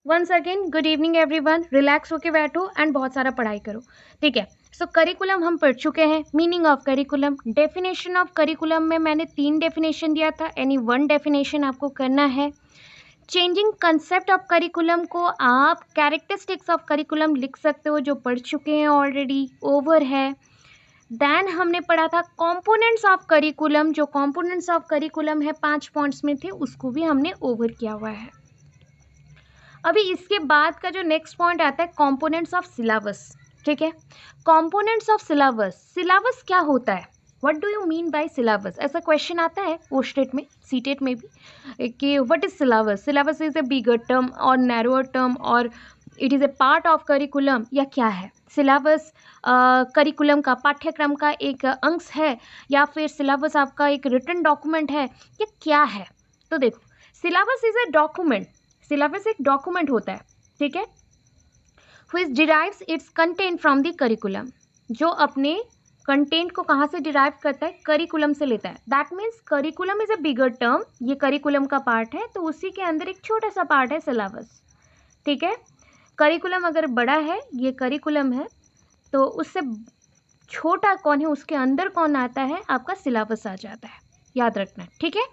Once again good evening everyone. Relax होके बैठो and बहुत सारा पढ़ाई करो। ठीक है, सो करिकुलम हम पढ़ चुके हैं। Meaning of curriculum, definition of curriculum में मैंने 3 डेफिनेशन दिया था, एनी 1 डेफिनेशन आपको करना है। चेंजिंग कंसेप्ट ऑफ करिकुलम को आप कैरेक्टरिस्टिक्स ऑफ करिकुलम लिख सकते हो, जो पढ़ चुके हैं ऑलरेडी, ओवर है। देन हमने पढ़ा था कंपोनेंट्स ऑफ करिकुलम, जो कंपोनेंट्स ऑफ करिकुलम है 5 पॉइंट्स में थे, उसको भी हमने ओवर किया हुआ है। अभी इसके बाद का जो नेक्स्ट पॉइंट आता है कंपोनेंट्स ऑफ सिलेबस। ठीक है, कंपोनेंट्स ऑफ सिलेबस, सिलेबस क्या होता है, what do you mean by syllabus, ऐसा क्वेश्चन आता है पोस्टेट में, सीटेट में भी, कि what is syllabus, syllabus is a bigger term और नैरोअर टर्म और it is A part of curriculum, या क्या है सिलेबस? करिकुलम का, पाठ्यक्रम का एक अंश है, या फिर सिलेबस आपका एक रिटन डॉक्यूमेंट है, या क्या है? तो देखो, syllabus is a document, syllabus एक डॉक्यूमेंट होता है, ठीक है, which derives its content from the curriculum, जो अपने कंटेंट को कहाँ से डिराइव करता है, करिकुलम से लेता है। That means curriculum is A bigger term, ये करिकुलम का पार्ट है, तो उसी के अंदर एक छोटा सा पार्ट है सिलेबस। ठीक है, करिकुलम अगर बड़ा है, ये करिकुलम है, तो उससे छोटा कौन है, उसके अंदर कौन आता है, आपका सिलेबस आ जाता है, याद रखना। ठीक है,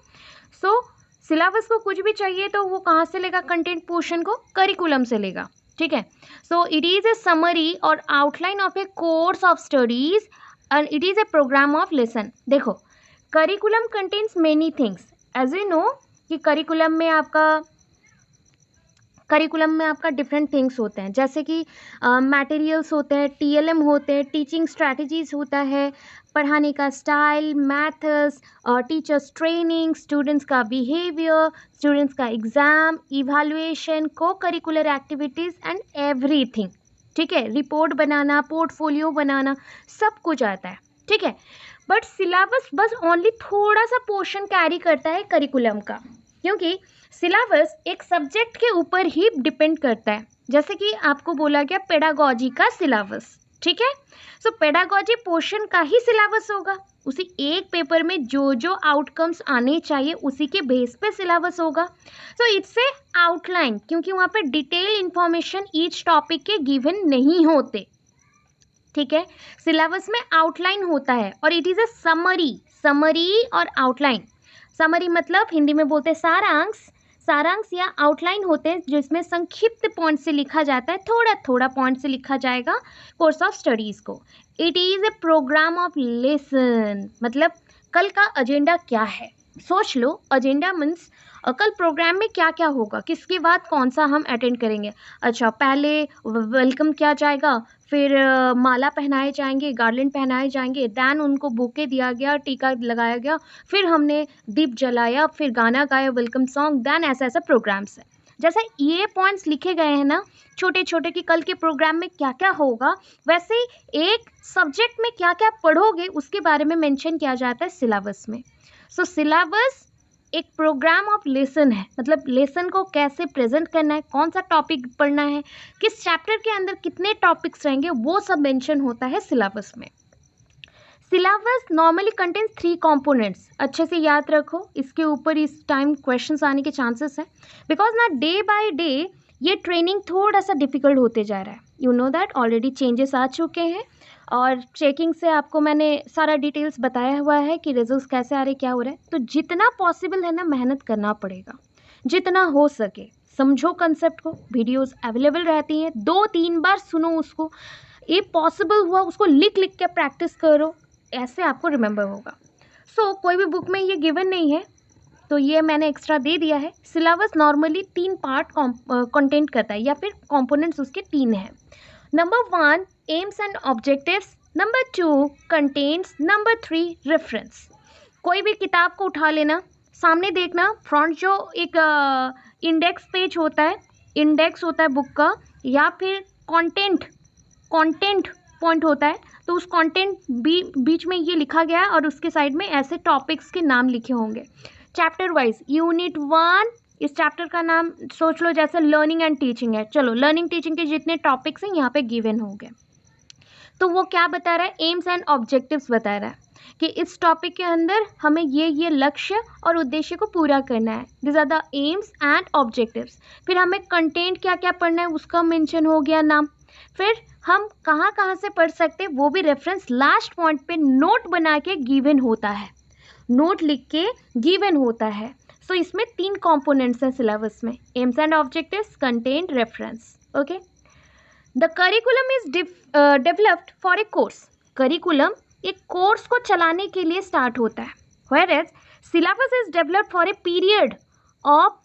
सो सिलेबस को कुछ भी चाहिए तो वो कहाँ से लेगा, कंटेंट पोर्शन को करिकुलम से लेगा। ठीक है, so it is a summary और outline of a course of studies and it is a programme of lesson. देखो, curriculum contains many things, as you know कि करिकुलम में आपका डिफरेंट थिंग्स होते हैं, जैसे कि मटेरियल्स होते हैं, टीएलएम होते हैं, टीचिंग स्ट्रैटेजीज होता है, पढ़ाने का style, methods, teachers training, students का बिहेवियर, स्टूडेंट्स का एग्ज़ाम, इवैल्यूएशन, को करिकुलर एक्टिविटीज़ एंड एवरीथिंग। ठीक है, रिपोर्ट बनाना, पोर्टफोलियो बनाना, सब कुछ आता है। ठीक है, बट सिलेबस बस ओनली थोड़ा सा पोर्शन कैरी करता है करिकुलम का, क्योंकि सिलेबस एक सब्जेक्ट के ऊपर ही डिपेंड करता है। जैसे कि आपको बोला गया पेडागोजी का सिलेबस, ठीक है, सो पेडागोजी पोर्शन का ही सिलेबस होगा, उसी एक पेपर में जो जो आउटकम्स आने चाहिए उसी के बेस पे सिलेबस होगा। सो इट्स ए आउटलाइन, क्योंकि वहाँ पे डिटेल इंफॉर्मेशन ईच टॉपिक के गिवन नहीं होते। ठीक है, सिलेबस में आउटलाइन होता है और इट इज़ अ समरी और आउटलाइन। समरी मतलब हिंदी में बोलते हैं सारांश, सारांश या आउटलाइन होते हैं जिसमें संक्षिप्त पॉइंट से लिखा जाता है, थोड़ा थोड़ा पॉइंट से लिखा जाएगा कोर्स ऑफ स्टडीज़ को। It is a programme of lesson, मतलब कल का एजेंडा क्या है, सोच लो। एजेंडा मीन्स कल प्रोग्राम में क्या क्या होगा, किसके बाद कौन सा हम अटेंड करेंगे। अच्छा, पहले वेलकम किया जाएगा, फिर माला पहनाए जाएंगे, गार्लैंड पहनाए जाएंगे, दैन उनको बुके दिया गया, टीका लगाया गया, फिर हमने दीप जलाया, फिर गाना गाया, वेलकम सॉन्ग, दैन ऐसा ऐसा प्रोग्राम्स है। जैसे ये पॉइंट्स लिखे गए हैं ना छोटे छोटे कि कल के प्रोग्राम में क्या क्या होगा, वैसे ही एक सब्जेक्ट में क्या क्या पढ़ोगे उसके बारे में मेंशन किया जाता है सिलेबस में। सो सिलेबस एक प्रोग्राम ऑफ लेसन है, मतलब लेसन को कैसे प्रेजेंट करना है, कौन सा टॉपिक पढ़ना है, किस चैप्टर के अंदर कितने टॉपिक्स रहेंगे, वो सब मेंशन होता है सिलेबस में। सिलेबस नॉर्मली कंटेन्स 3 कंपोनेंट्स, अच्छे से याद रखो, इसके ऊपर इस टाइम क्वेश्चंस आने के चांसेस हैं, बिकॉज ना डे बाय डे ये ट्रेनिंग थोड़ा सा डिफिकल्ट होते जा रहा है। You know that already changes आ चुके हैं और चेकिंग से आपको मैंने सारा डिटेल्स बताया हुआ है कि रिजल्ट्स कैसे आ रहे, क्या हो रहा है। तो जितना पॉसिबल है ना, मेहनत करना पड़ेगा, जितना हो सके समझो कंसेप्ट को। वीडियोस अवेलेबल रहती हैं, 2-3 बार सुनो उसको, ये पॉसिबल हुआ उसको लिख लिख के प्रैक्टिस करो, ऐसे आपको रिमेंबर होगा। सो कोई भी बुक में ये गिवन नहीं है, तो ये मैंने एक्स्ट्रा दे दिया है। सिलेबस नॉर्मली 3 पार्ट कंटेंट करता है, या फिर कंपोनेंट्स उसके 3 हैं। Number 1 AIIMS and objectives, number 2 contents, number 3 reference. कोई भी किताब को उठा लेना, सामने देखना, फ्रंट जो एक इंडेक्स पेज होता है, इंडेक्स होता है बुक का, या फिर कंटेंट पॉइंट होता है, तो उस कंटेंट बीच में ये लिखा गया है और उसके साइड में ऐसे टॉपिक्स के नाम लिखे होंगे चैप्टर वाइज। यूनिट 1, इस चैप्टर का नाम सोच लो जैसे लर्निंग एंड टीचिंग है, चलो लर्निंग टीचिंग के जितने टॉपिक्स हैं यहाँ पे गिवन होंगे। तो वो क्या बता रहा है, एम्स एंड ऑब्जेक्टिव्स बता रहा है। कि इस टॉपिक के अंदर हमें ये लक्ष्य और उद्देश्य को पूरा करना है। This are the aims and objectives. फिर हमें कंटेंट क्या क्या पढ़ना है उसका मेंशन हो गया नाम। फिर हम कहाँ कहाँ से पढ़ सकते हैं वो भी रेफरेंस लास्ट पॉइंट पे नोट बना के गिवन होता है, नोट लिख के गिवन होता है। सो इसमें 3 कंपोनेंट्स हैं सिलेबस में, aims and objectives, content, reference. Okay, the curriculum is developed for a course. Curriculum एक कोर्स को चलाने के लिए स्टार्ट होता है, whereas syllabus is developed for a period of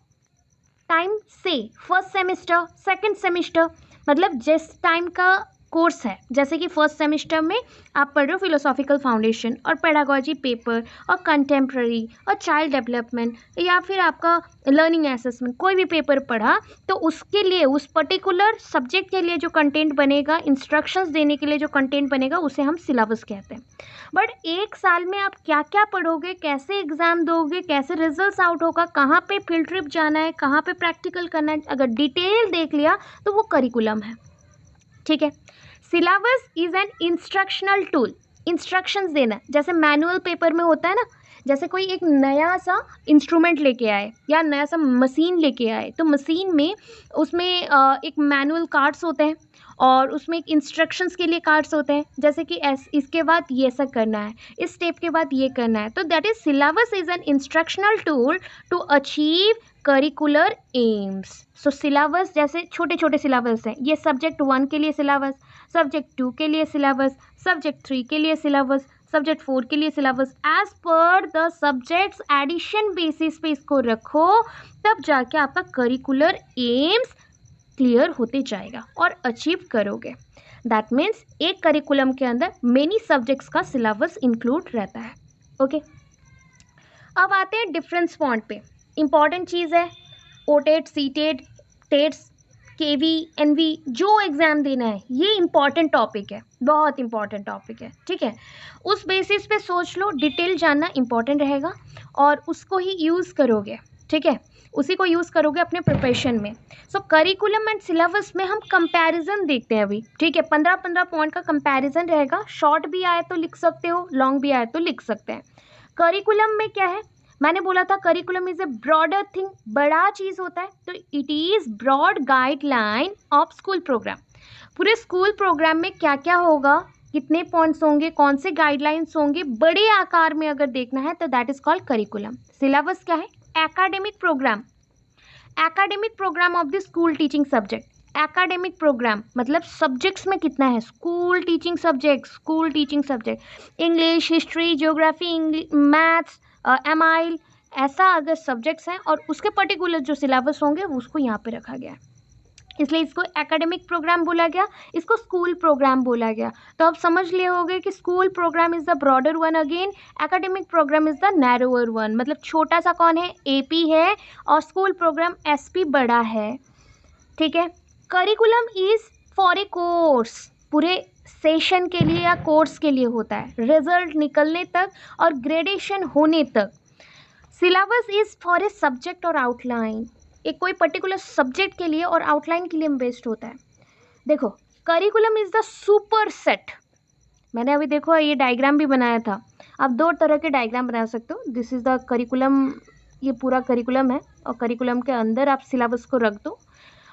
time, से फर्स्ट सेमेस्टर, सेकंड सेमेस्टर, मतलब जिस टाइम का कोर्स है, जैसे कि फर्स्ट सेमेस्टर में आप पढ़ रहे हो फिलोसॉफिकल फाउंडेशन और पेडागोजी पेपर और कंटेम्प्रेरी और चाइल्ड डेवलपमेंट या फिर आपका लर्निंग असेसमेंट, कोई भी पेपर पढ़ा तो उसके लिए उस पर्टिकुलर सब्जेक्ट के लिए जो कंटेंट बनेगा, इंस्ट्रक्शंस देने के लिए जो कंटेंट बनेगा उसे हम सिलेबस कहते हैं। बट एक साल में आप क्या क्या पढ़ोगे, कैसे एग्ज़ाम दोगे, कैसे रिजल्ट्स आउट होगा, कहाँ पे फील्ड ट्रिप जाना है, कहाँ पे प्रैक्टिकल करना है, अगर डिटेल देख लिया तो वो करिकुलम है। ठीक है, syllabus is an instructional tool, instructions देना, जैसे मैनुअल पेपर में होता है ना, जैसे कोई एक नया सा इंस्ट्रूमेंट लेके आए या नया सा मशीन लेके आए तो मशीन में उसमें एक मैनुअल कार्ड्स होते हैं और उसमें एक इंस्ट्रक्शंस के लिए कार्ड्स होते हैं, जैसे कि इसके बाद ये सब करना है, इस स्टेप के बाद ये करना है। तो that is syllabus is an instructional tool to achieve curricular aims. So syllabus जैसे छोटे छोटे सिलेबस हैं, ये सब्जेक्ट 1 के लिए सिलेबस, सब्जेक्ट 2 के लिए सिलेबस, सब्जेक्ट 3 के लिए सिलेबस, सब्जेक्ट 4 के लिए syllabus, as per the subjects addition basis पे इसको रखो, तब जाके आपका करिकुलर एम्स क्लियर होते जाएगा और अचीव करोगे। दैट मीन्स एक करिकुलम के अंदर मेनी सब्जेक्ट्स का सिलेबस इंक्लूड रहता है। ओके, अब आते हैं डिफरेंस पॉइंट पे। इंपॉर्टेंट चीज़ है, ओटेट, सीटेट, टेट्स, केवी, एनवी, जो एग्ज़ाम देना है ये इंपॉर्टेंट टॉपिक है, बहुत इंपॉर्टेंट टॉपिक है। ठीक है, उस बेसिस पे सोच लो, डिटेल जानना इंपॉर्टेंट रहेगा और उसको ही यूज़ करोगे। ठीक है, उसी को यूज़ करोगे अपने प्रिपरेशन में। सो करिकुलम एंड सिलेबस में हम कंपैरिजन देखते हैं अभी। ठीक है, 15-15 पॉइंट का कंपैरिजन रहेगा, शॉर्ट भी आए तो लिख सकते हो, लॉन्ग भी आए तो लिख सकते हैं। करिकुलम में क्या है, मैंने बोला था curriculum is a broader thing, बड़ा चीज़ होता है, तो it is broad guideline of school programme. पूरे स्कूल प्रोग्राम में क्या क्या होगा, कितने पॉइंट्स होंगे, कौन से गाइडलाइंस होंगे, बड़े आकार में अगर देखना है तो that is called curriculum. Syllabus क्या है, academic programme, academic programme of the school teaching subject. Academic programme मतलब सब्जेक्ट्स में कितना है, school teaching subject, school teaching subject, English, history, geography, maths, एमाइल, ऐसा अगर सब्जेक्ट्स हैं और उसके पर्टिकुलर जो सिलेबस होंगे उसको यहाँ पे रखा गया है, इसलिए इसको एकेडमिक प्रोग्राम बोला गया, इसको स्कूल प्रोग्राम बोला गया। तो आप समझ लिए होंगे कि school programme is the broader one, again academic programme is the narrower one. मतलब छोटा सा कौन है, एपी है, और स्कूल प्रोग्राम एसपी बड़ा है। ठीक है, curriculum is for a course, पूरे सेशन के लिए या कोर्स के लिए होता है, रिजल्ट निकलने तक और ग्रेडेशन होने तक। Syllabus is for a subject और आउटलाइन, एक कोई पर्टिकुलर सब्जेक्ट के लिए और आउटलाइन के लिए बेस्ड होता है। देखो, curriculum is the super set, मैंने अभी देखो ये डायग्राम भी बनाया था, आप 2 तरह के डायग्राम बना सकते हो। दिस इज़ द करिकुलम, ये पूरा करिकुलम है और करिकुलम के अंदर आप सिलेबस को रख दो।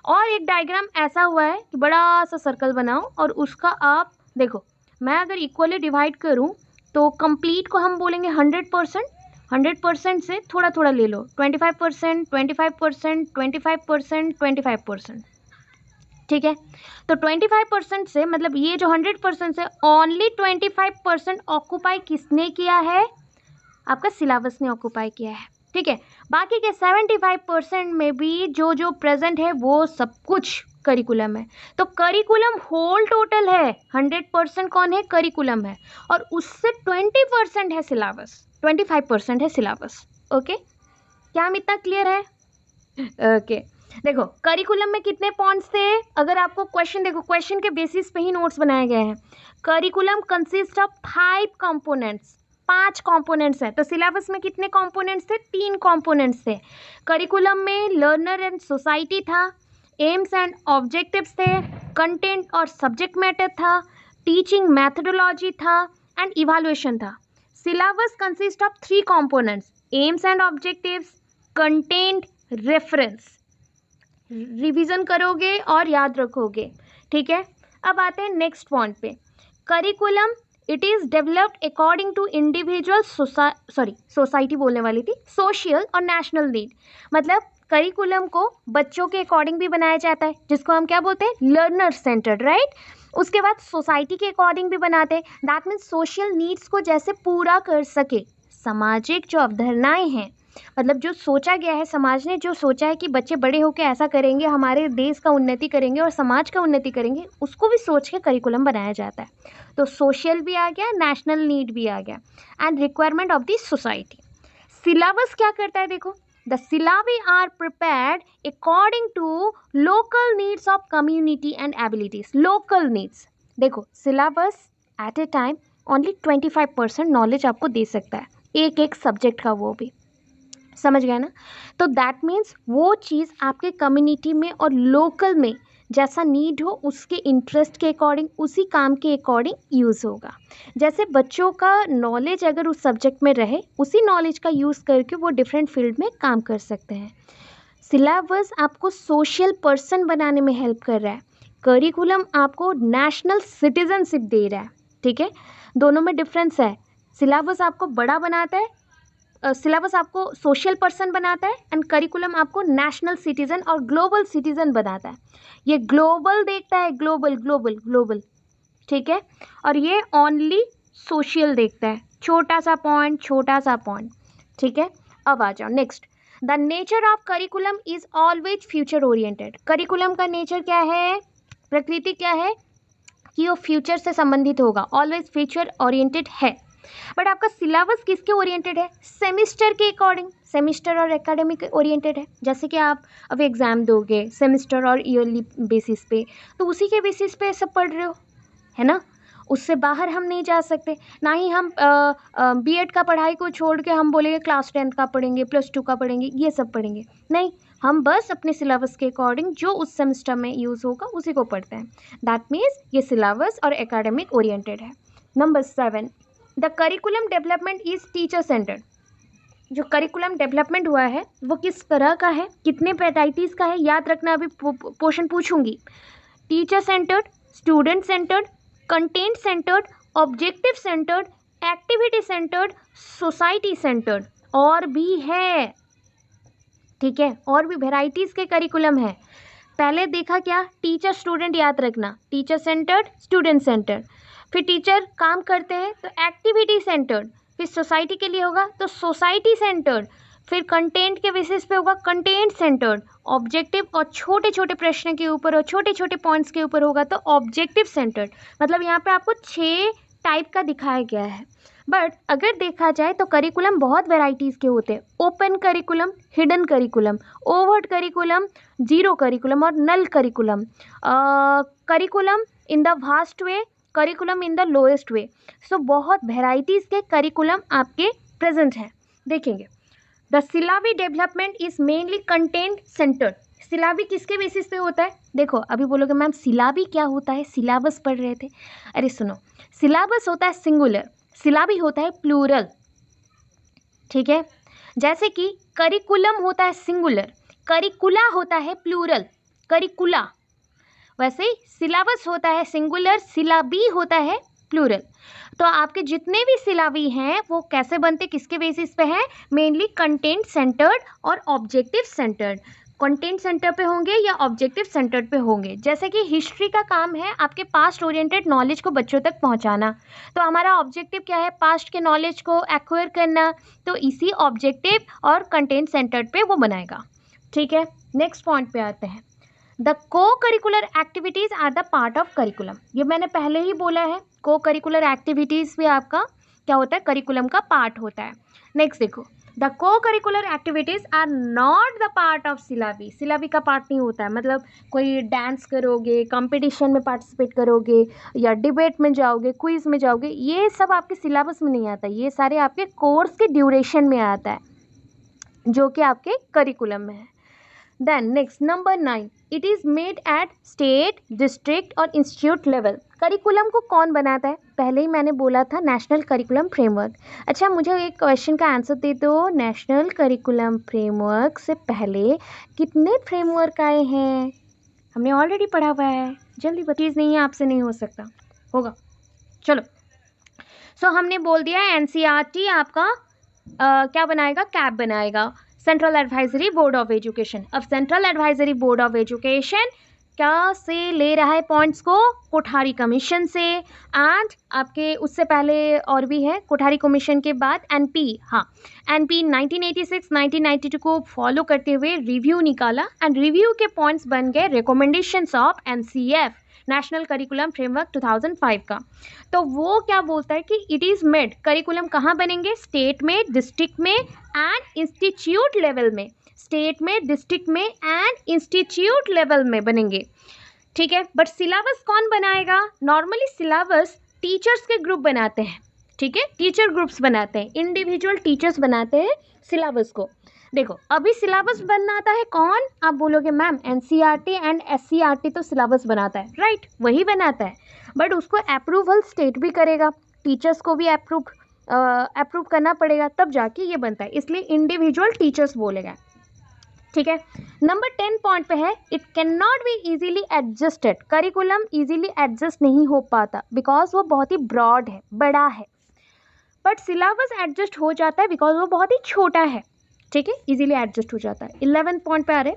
और एक डायग्राम ऐसा हुआ है कि बड़ा सा सर्कल बनाओ और उसका आप देखो, मैं अगर इक्वली डिवाइड करूं तो कंप्लीट को हम बोलेंगे 100%, 100% से थोड़ा थोड़ा ले लो, 25%, 25%, 25%, 25%। ठीक है, तो 25% से मतलब ये जो 100% से ओनली 25% ऑक्यूपाई किसने किया है, आपका सिलेबस ने ऑक्यूपाई किया है। ठीक है, बाकी के 75% में भी जो जो प्रेजेंट है वो सब कुछ करिकुलम है। तो करिकुलम होल टोटल है, 100% कौन है, करिकुलम है, और उससे 20% है सिलेबस, 25% है सिलेबस। ओके, क्या हम इतना क्लियर है? ओके, देखो करिकुलम में कितने पॉइंट्स थे, अगर आपको क्वेश्चन देखो, क्वेश्चन के बेसिस पे ही नोट्स बनाए गए हैं। Curriculum consist of 5 components, 5 components हैं। तो सिलेबस में कितने कंपोनेंट्स थे, 3 कंपोनेंट्स थे। करिकुलम में लर्नर एंड सोसाइटी था, एम्स एंड ऑब्जेक्टिव्स थे, कंटेंट और सब्जेक्ट मैटर था, टीचिंग मैथडोलॉजी था एंड इवैल्यूएशन था। Syllabus consist of 3 components, aims and objectives, content, reference. Revision करोगे और याद रखोगे, ठीक है। अब आते हैं नेक्स्ट पॉइंट पे। Curriculum it is developed according to individual society बोलने वाली थी, सोशल और नेशनल नीड। मतलब करिकुलम को बच्चों के अकॉर्डिंग भी बनाया जाता है, जिसको हम क्या बोलते हैं, लर्नर सेंटर्ड, राइट। उसके बाद सोसाइटी के अकॉर्डिंग भी बनाते हैं, दैट मीन्स सोशल नीड्स को जैसे पूरा कर सके। सामाजिक जो अवधारणाएं हैं, मतलब जो सोचा गया है, समाज ने जो सोचा है कि बच्चे बड़े होकर ऐसा करेंगे, हमारे देश का उन्नति करेंगे और समाज का उन्नति करेंगे, उसको भी सोच के करिकुलम बनाया जाता है। तो सोशल भी आ गया, नेशनल नीड भी आ गया, and requirement of the society. Syllabus क्या करता है, देखो, the syllabi are prepared according to local needs of community and abilities. Local needs, देखो syllabus at a time only 25% knowledge आपको दे सकता है, एक एक सब्जेक्ट का, वो भी समझ गए ना। तो दैट मीन्स वो चीज़ आपके कम्युनिटी में और लोकल में जैसा नीड हो, उसके इंटरेस्ट के अकॉर्डिंग, उसी काम के अकॉर्डिंग यूज़ होगा। जैसे बच्चों का नॉलेज अगर उस सब्जेक्ट में रहे, उसी नॉलेज का यूज़ करके वो डिफरेंट फील्ड में काम कर सकते हैं। सिलेबस आपको सोशल पर्सन बनाने में हेल्प कर रहा है, करिकुलम आपको नेशनल सिटीजनशिप दे रहा है, ठीक है। दोनों में डिफरेंस है। सिलेबस आपको बड़ा बनाता है, सिलेबस आपको सोशल पर्सन बनाता है, एंड करिकुलम आपको नेशनल सिटीजन और ग्लोबल सिटीजन बनाता है। ये ग्लोबल देखता है, ग्लोबल ग्लोबल ग्लोबल, ठीक है, और ये ओनली सोशल देखता है। छोटा सा पॉइंट, ठीक है। अब आ जाओ next. The nature of curriculum is always future oriented. Curriculum का नेचर क्या है, प्रकृति क्या है, कि वो फ्यूचर से संबंधित होगा, ऑलवेज फ्यूचर ओरिएंटेड है। बट आपका सिलेबस किसके ओरिएंटेड है, सेमिस्टर के अकॉर्डिंग, सेमिस्टर और एकेडमिक ओरिएंटेड है। जैसे कि आप अब एग्ज़ाम दोगे सेमिस्टर और ईयरली बेसिस पे, तो उसी के बेसिस पे सब पढ़ रहे हो, है ना। उससे बाहर हम नहीं जा सकते, ना ही हम बीएड का पढ़ाई को छोड़ के हम बोलेंगे क्लास 10 का पढ़ेंगे, +2 का पढ़ेंगे, ये सब पढ़ेंगे, नहीं। हम बस अपने सिलेबस के अकॉर्डिंग जो उस सेमेस्टर में यूज़ होगा उसी को पढ़ते हैं। दैट मीन्स ये सिलेबस और एकेडमिक ओरिएंटेड है। Number 7, the curriculum development is teacher centred. जो करिकुलम डेवलपमेंट हुआ है वो किस तरह का है, कितने वेराइटीज़ का है, याद रखना, अभी पोर्शन पूछूंगी। Teacher centred, student centred, content centred, objective centred, activity centred, society centred, और भी है, ठीक है, और भी वेराइटीज़ के करिकुलम है। पहले देखा क्या, टीचर स्टूडेंट, याद रखना, टीचर सेंटर्ड, स्टूडेंट सेंटर्ड। फिर टीचर काम करते हैं तो एक्टिविटी सेंटर्ड, फिर सोसाइटी के लिए होगा तो सोसाइटी सेंटर्ड, फिर कंटेंट के बेसिस पे होगा कंटेंट सेंटर्ड, ऑब्जेक्टिव और छोटे छोटे प्रश्न के ऊपर और छोटे छोटे पॉइंट्स के ऊपर होगा तो ऑब्जेक्टिव सेंटर्ड। मतलब यहाँ पे आपको 6 टाइप का दिखाया गया है। बट अगर देखा जाए तो करिकुलम बहुत वेराइटीज़ के होते हैं, open curriculum, hidden curriculum, overt curriculum, zero curriculum और null curriculum, curriculum in the vast way, curriculum in the lowest way. So बहुत वेराइटीज़ के करिकुलम आपके प्रेजेंट हैं, देखेंगे। The syllabi development is mainly content centred. Syllabi किसके basis पे होता है, देखो अभी बोलोगे मैम सिलेबी क्या होता है, सिलेबस पढ़ रहे थे। अरे सुनो, सिलेबस होता है सिंगुलर, सिलेबी होता है प्लूरल, ठीक है। जैसे कि करिकुलम होता है सिंगुलर, करिकुला होता है प्लूरल, करिकुला। वैसे ही सिलेबस होता है सिंगुलर, सिलेबी होता है प्लूरल। तो आपके जितने भी सिलेबी हैं वो कैसे बनते, किसके बेसिस पे हैं, मेनली कंटेंट सेंटर्ड और ऑब्जेक्टिव सेंटर्ड। कंटेंट सेंटर पे होंगे या ऑब्जेक्टिव सेंटर्ड पे होंगे। जैसे कि हिस्ट्री का काम है आपके पास्ट ओरिएंटेड नॉलेज को बच्चों तक पहुंचाना, तो हमारा ऑब्जेक्टिव क्या है, पास्ट के नॉलेज को एक्वायर करना, तो इसी ऑब्जेक्टिव और कंटेंट सेंटर्ड पे वो बनाएगा, ठीक है। नेक्स्ट पॉइंट पे आते हैं। The cocurricular activities are the part of curriculum. ये मैंने पहले ही बोला है, को करिकुलर एक्टिविटीज़ भी आपका क्या होता है, करिकुलम का पार्ट होता है। नेक्स्ट देखो, the cocurricular activities are not the part of syllabi. Syllabi का पार्ट नहीं होता है, मतलब कोई डांस करोगे, कंपटीशन में पार्टिसिपेट करोगे या डिबेट में जाओगे, क्विज में जाओगे, ये सब आपके सिलेबस में नहीं आता, ये सारे आपके कोर्स के ड्यूरेशन में आता है जो कि आपके करिकुलम में है। Then next number 9, it is made at state, district और इंस्टीट्यूट लेवल। करिकुलम को कौन बनाता है? पहले ही मैंने बोला था नेशनल करिकुलम फ्रेमवर्क। अच्छा, मुझे एक क्वेश्चन का आंसर दे दो, नेशनल करिकुलम फ्रेमवर्क से पहले कितने फ्रेमवर्क आए हैं? हमने ऑलरेडी पढ़ा हुआ है, जल्दी बचीज़ नहीं है, आपसे नहीं हो सकता, होगा। चलो, सो हमने बोल दिया एनसीईआरटी आपका क्या बनाएगा? कैप बनाएगा, central advisory board of education. अब central advisory board of education क्या से ले रहा है पॉइंट्स को? कोठारी कमीशन से, एंड आपके उससे पहले और भी है, कोठारी कमीशन के बाद एनपी। हाँ, एनपी 1986-1992 को फॉलो करते हुए रिव्यू निकाला, एंड रिव्यू के पॉइंट्स बन गए recommendations of NCF, national curriculum framework 2005 का। तो वो क्या बोलता है कि इट इज़ मेड, करिकुलम कहाँ बनेंगे? स्टेट में, डिस्ट्रिक्ट में एंड इंस्टीट्यूट लेवल में। स्टेट में, डिस्ट्रिक्ट में एंड इंस्टीट्यूट लेवल में बनेंगे, ठीक है। बट सिलेबस कौन बनाएगा? नॉर्मली सिलेबस टीचर्स के ग्रुप बनाते हैं, ठीक है, टीचर ग्रुप्स बनाते हैं, इंडिविजुअल टीचर्स बनाते हैं सिलेबस को। देखो, अभी सिलेबस बनाता है कौन? आप बोलोगे मैम एनसीईआरटी एंड एससीईआरटी तो सिलेबस बनाता है, राइट, वही बनाता है, बट उसको अप्रूवल स्टेट भी करेगा, टीचर्स को भी अप्रूव करना पड़ेगा, तब जाके ये बनता है, इसलिए इंडिविजुअल टीचर्स बोलेगा, ठीक है। नंबर 10 पॉइंट पे है, it can not be easily adjusted. Curriculum easily adjust नहीं हो पाता बिकॉज वो बहुत ही ब्रॉड है, बड़ा है, बट सिलेबस एडजस्ट हो जाता है बिकॉज वो बहुत ही छोटा है, ठीक है, इजीली एडजस्ट हो जाता है। 11 पॉइंट पे आ रहे,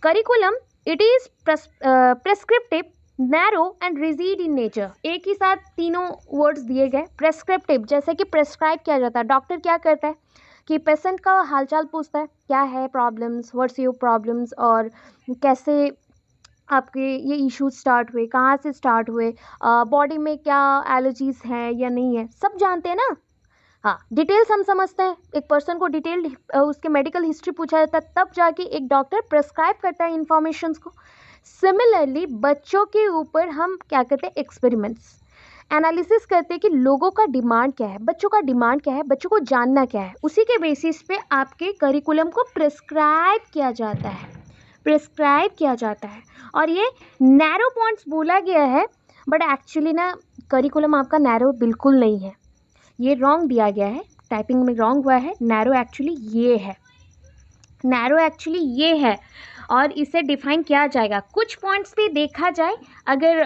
curriculum it is prescriptive, narrow and rigid in nature. एक ही साथ तीनों वर्ड्स दिए गए। प्रेस्क्रिप्टिव जैसे कि प्रेस्क्राइब किया जाता है, डॉक्टर क्या करता है कि पेशेंट का हालचाल पूछता है, क्या है प्रॉब्लम्स, व्हाट्स योर प्रॉब्लम्स, और कैसे आपके ये इश्यूज स्टार्ट हुए, कहाँ से स्टार्ट हुए, बॉडी में क्या एलर्जीज हैं या नहीं है, सब जानते हैं ना। हाँ, डिटेल्स हम समझते हैं, एक पर्सन को डिटेल उसके मेडिकल हिस्ट्री पूछा जाता है, तब जाके एक डॉक्टर प्रेस्क्राइब करता है इन्फॉर्मेशंस को। सिमिलरली बच्चों के ऊपर हम क्या करते हैं? एक्सपेरिमेंट्स, एनालिसिस करते हैं कि लोगों का डिमांड क्या है, बच्चों का डिमांड क्या है, बच्चों को जानना क्या है, उसी के बेसिस पे आपके करिकुलम को प्रेस्क्राइब किया जाता है, प्रेस्क्राइब किया जाता है। और ये नैरो पॉइंट्स बोला गया है, बट एक्चुअली ना करिकुलम आपका नैरो बिल्कुल नहीं है, ये रॉन्ग दिया गया है, टाइपिंग में रॉन्ग हुआ है। नैरो एक्चुअली ये है, नैरो एक्चुअली ये है, और इसे डिफाइन किया जाएगा। कुछ पॉइंट्स भी देखा जाए, अगर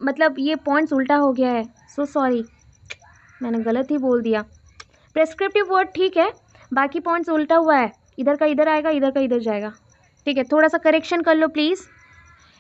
मतलब ये पॉइंट्स उल्टा हो गया है, सो सॉरी, मैंने गलत ही बोल दिया। प्रेस्क्रिप्टिव वर्ड ठीक है, बाकी पॉइंट्स उल्टा हुआ है, इधर का इधर आएगा, इधर का इधर जाएगा, ठीक है, थोड़ा सा करेक्शन कर लो प्लीज़।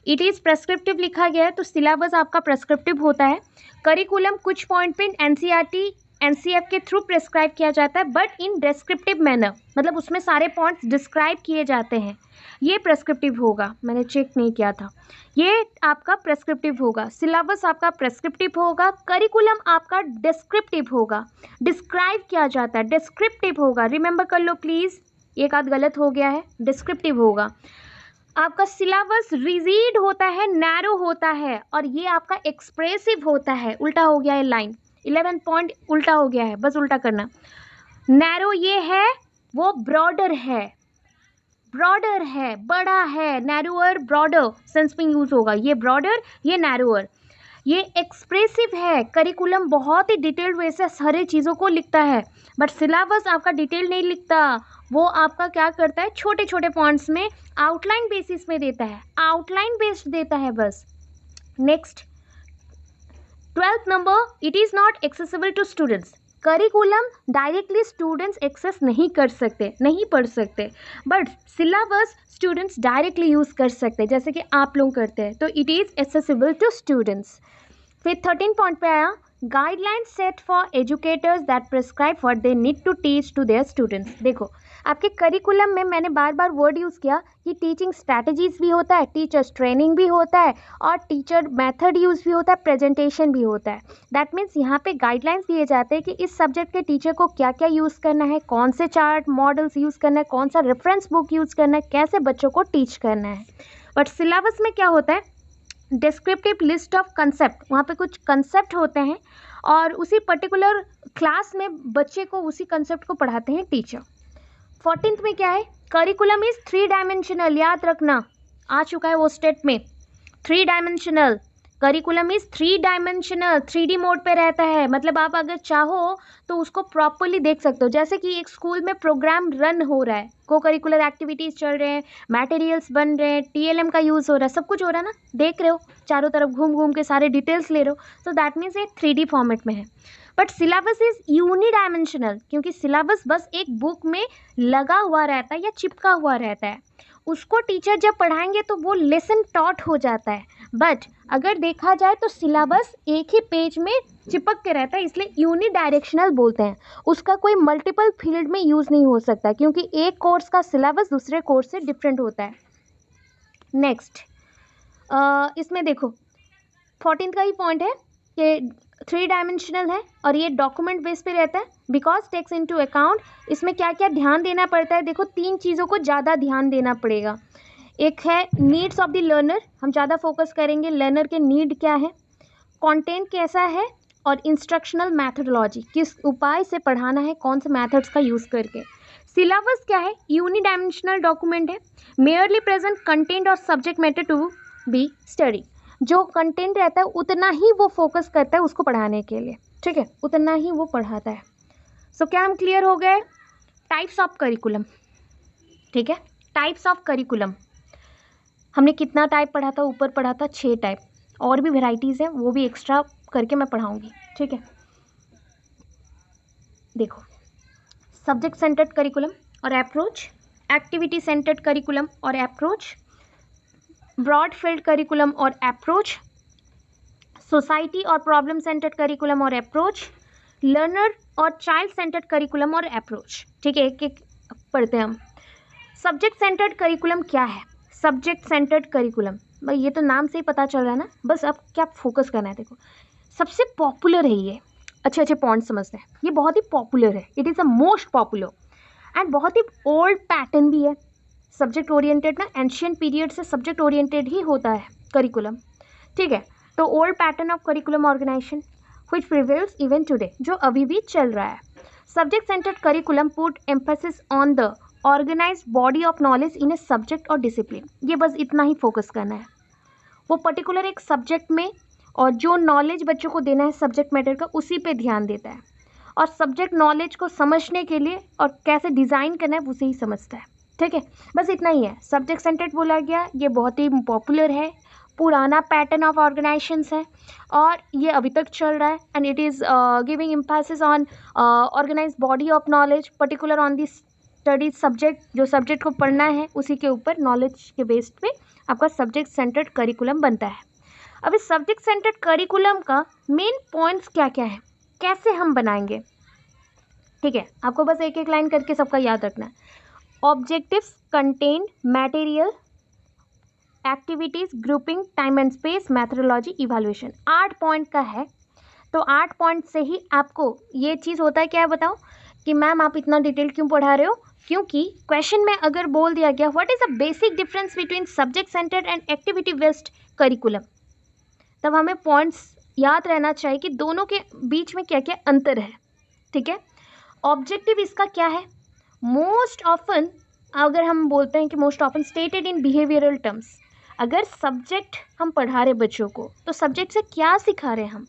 इट इज़ प्रेस्क्रिप्टिव लिखा गया है तो सिलेबस आपका प्रेस्क्रिप्टिव होता है। करिकुलम कुछ पॉइंट पे एनसीईआरटी एनसीएफ के थ्रू प्रेस्क्राइब किया जाता है, बट इन डिस्क्रिप्टिव मैनर, मतलब उसमें सारे पॉइंट्स डिस्क्राइब किए जाते हैं, ये प्रेस्क्रिप्टिव होगा। मैंने चेक नहीं किया था, ये आपका प्रेस्क्रिप्टिव होगा। सिलेबस आपका प्रेस्क्रिप्टिव होगा, करिकुलम आपका डिस्क्रिप्टिव होगा, डिस्क्राइब किया जाता है, डिस्क्रिप्टिव होगा, रिमेंबर कर लो प्लीज़, एक आध गलत हो गया है, डिस्क्रिप्टिव होगा। आपका सिलेबस रिजिड होता है, नैरो होता है, और ये आपका एक्सप्रेसिव होता है। उल्टा हो गया है लाइन, 11 पॉइंट उल्टा हो गया है, बस उल्टा करना। नैरो ये है, वो ब्रॉडर है, ब्रॉडर है, बड़ा है, नैरोअर ब्रॉडर सेंस में यूज होगा, ये ब्रॉडर, ये नैरोअर। ये एक्सप्रेसिव है, करिकुलम बहुत ही डिटेल्ड वे से सारे चीज़ों को लिखता है, बट सिलेबस आपका डिटेल नहीं लिखता, वो आपका क्या करता है, छोटे छोटे पॉइंट्स में आउटलाइन बेसिस में देता है, आउटलाइन बेस्ड देता है बस। Next 12th number, it is not accessible to students. Curriculum directly students access नहीं कर सकते, नहीं पढ़ सकते, but syllabus students directly use कर सकते हैं, जैसे कि आप लोग करते हैं, तो it is accessible to students. फिर 13 पॉइंट पे आया, guidelines set for educators that prescribe what they need to teach to their students. देखो, आपके करिकुलम में मैंने बार बार वर्ड यूज़ किया कि टीचिंग स्ट्रैटेजीज भी होता है, टीचर्स ट्रेनिंग भी होता है, और टीचर मेथड यूज़ भी होता है, प्रेजेंटेशन भी होता है। दैट मीन्स यहाँ पे गाइडलाइंस दिए जाते हैं कि इस सब्जेक्ट के टीचर को क्या क्या यूज़ करना है, कौन से चार्ट मॉडल्स यूज़ करना है, कौन सा रेफरेंस बुक यूज़ करना है, कैसे बच्चों को टीच करना है। बट सिलेबस में क्या होता है, डिस्क्रिप्टिव लिस्ट ऑफ कंसेप्ट, वहाँ पे कुछ कंसेप्ट होते हैं, और उसी पर्टिकुलर क्लास में बच्चे को उसी कंसेप्ट को पढ़ाते हैं टीचर। 14th में क्या है, करिकुलम इज 3 डायमेंशनल, याद रखना, आ चुका है वो स्टेट में। 3 dimensional curriculum is 3 dimensional, 3D mode पे रहता है। मतलब आप अगर चाहो तो उसको प्रॉपरली देख सकते हो, जैसे कि एक स्कूल में प्रोग्राम रन हो रहा है, को करिकुलर एक्टिविटीज़ चल रहे हैं, मटेरियल्स बन रहे हैं, TLM का यूज़ हो रहा है, सब कुछ हो रहा है ना, देख रहे हो, चारों तरफ घूम घूम के सारे डिटेल्स ले रहे हो, तो दैट मीन्स ये 3D फॉर्मेट में है। बट सिलेबस इज यूनिडायमेंशनल, क्योंकि सिलेबस बस एक बुक में लगा हुआ रहता है या चिपका हुआ रहता है, उसको टीचर जब पढ़ाएंगे तो वो लेसन टॉट हो जाता है। बट अगर देखा जाए तो सिलेबस एक ही पेज में चिपक के रहता है, इसलिए यूनिडायरेक्शनल बोलते हैं। उसका कोई मल्टीपल फील्ड में यूज़ नहीं हो सकता, क्योंकि एक कोर्स का सिलेबस दूसरे कोर्स से डिफरेंट होता है। नेक्स्ट, इसमें देखो 14th का ही पॉइंट है कि 3 डायमेंशनल है और ये डॉक्यूमेंट बेस पे रहता है, बिकॉज टेक्स इनटू अकाउंट। इसमें क्या क्या ध्यान देना पड़ता है, देखो 3 चीज़ों को ज़्यादा ध्यान देना पड़ेगा। एक है नीड्स ऑफ द लर्नर, हम ज़्यादा फोकस करेंगे लर्नर के नीड क्या है, कंटेंट कैसा है, और इंस्ट्रक्शनल मैथडोलॉजी, किस उपाय से पढ़ाना है, कौन से मैथड्स का यूज़ करके। सिलेबस क्या है, यूनिडायमेंशनल डॉक्यूमेंट है, मेयरली प्रेजेंट कंटेंट और subject matter to be study. जो कंटेंट रहता है उतना ही वो फोकस करता है उसको पढ़ाने के लिए, ठीक है, उतना ही वो पढ़ाता है। सो क्या हम क्लियर हो गए? टाइप्स ऑफ करिकुलम, ठीक है, टाइप्स ऑफ करिकुलम हमने कितना टाइप पढ़ा था, ऊपर पढ़ा था 6 टाइप, और भी वेराइटीज़ हैं, वो भी एक्स्ट्रा करके मैं पढ़ाऊँगी, ठीक है। देखो, सब्जेक्ट सेंटर्ड करिकुलम और अप्रोच, एक्टिविटी सेंटर्ड करिकुलम और अप्रोच, ब्रॉड फील्ड करिकुलम और अप्रोच, सोसाइटी और प्रॉब्लम सेंटर्ड करिकुलम और अप्रोच, लर्नर और चाइल्ड सेंटर्ड करिकुलम और अप्रोच, ठीक है, एक एक पढ़ते हैं हम। सब्जेक्ट सेंटर्ड करिकुलम क्या है? सब्जेक्ट सेंटर्ड करिकुलम, भाई ये तो नाम से ही पता चल रहा है ना, बस अब क्या फोकस करना है। देखो, सबसे पॉपुलर है ये, अच्छे अच्छे पॉइंट समझते हैं, ये बहुत ही पॉपुलर है, it is a most popular and बहुत ही ओल्ड पैटर्न भी है। सब्जेक्ट ओरिएंटेड ना, एंशियंट पीरियड से सब्जेक्ट ओरिएंटेड ही होता है करिकुलम, ठीक है। तो old pattern of curriculum organisation which prevails even today, जो अभी भी चल रहा है। Subject centred curriculum put emphasis on the organised body of knowledge in a subject और डिसिप्लिन, ये बस इतना ही फोकस करना है, वो पर्टिकुलर एक सब्जेक्ट में और जो नॉलेज बच्चों को देना है सब्जेक्ट मैटर का, उसी पे ध्यान देता है, और सब्जेक्ट नॉलेज को समझने के लिए और कैसे डिज़ाइन करना है उसे ही समझता है, ठीक है, बस इतना ही है। सब्जेक्ट सेंटर्ड बोला गया, ये बहुत ही पॉपुलर है, पुराना पैटर्न ऑफ ऑर्गेनाइजेशंस है और ये अभी तक चल रहा है, and it is giving emphasis on organised body of knowledge particular on this study subject, जो सब्जेक्ट को पढ़ना है उसी के ऊपर नॉलेज के बेस्ड पे आपका सब्जेक्ट सेंटर्ड करिकुलम बनता है। अब इस सब्जेक्ट सेंटर्ड करिकुलम का मेन पॉइंट्स क्या क्या है, कैसे हम बनाएंगे, ठीक है, आपको बस एक एक लाइन करके सबका याद रखना है। Objectives, content, material, activities, grouping, time and space, methodology, evaluation, 8 point का है। तो 8 पॉइंट से ही आपको ये चीज़ होता है, क्या है बताओ, कि मैम आप इतना डिटेल क्यों पढ़ा रहे हो, क्योंकि क्वेश्चन में अगर बोल दिया गया what is the basic difference between subject centred and activity based curriculum, तब हमें पॉइंट्स याद रहना चाहिए कि दोनों के बीच में क्या क्या अंतर है, ठीक है। ऑब्जेक्टिव इसका क्या है, मोस्ट ऑफन, अगर हम बोलते हैं कि most often stated in behavioural terms, अगर सब्जेक्ट हम पढ़ा रहे बच्चों को तो सब्जेक्ट से क्या सिखा रहे हैं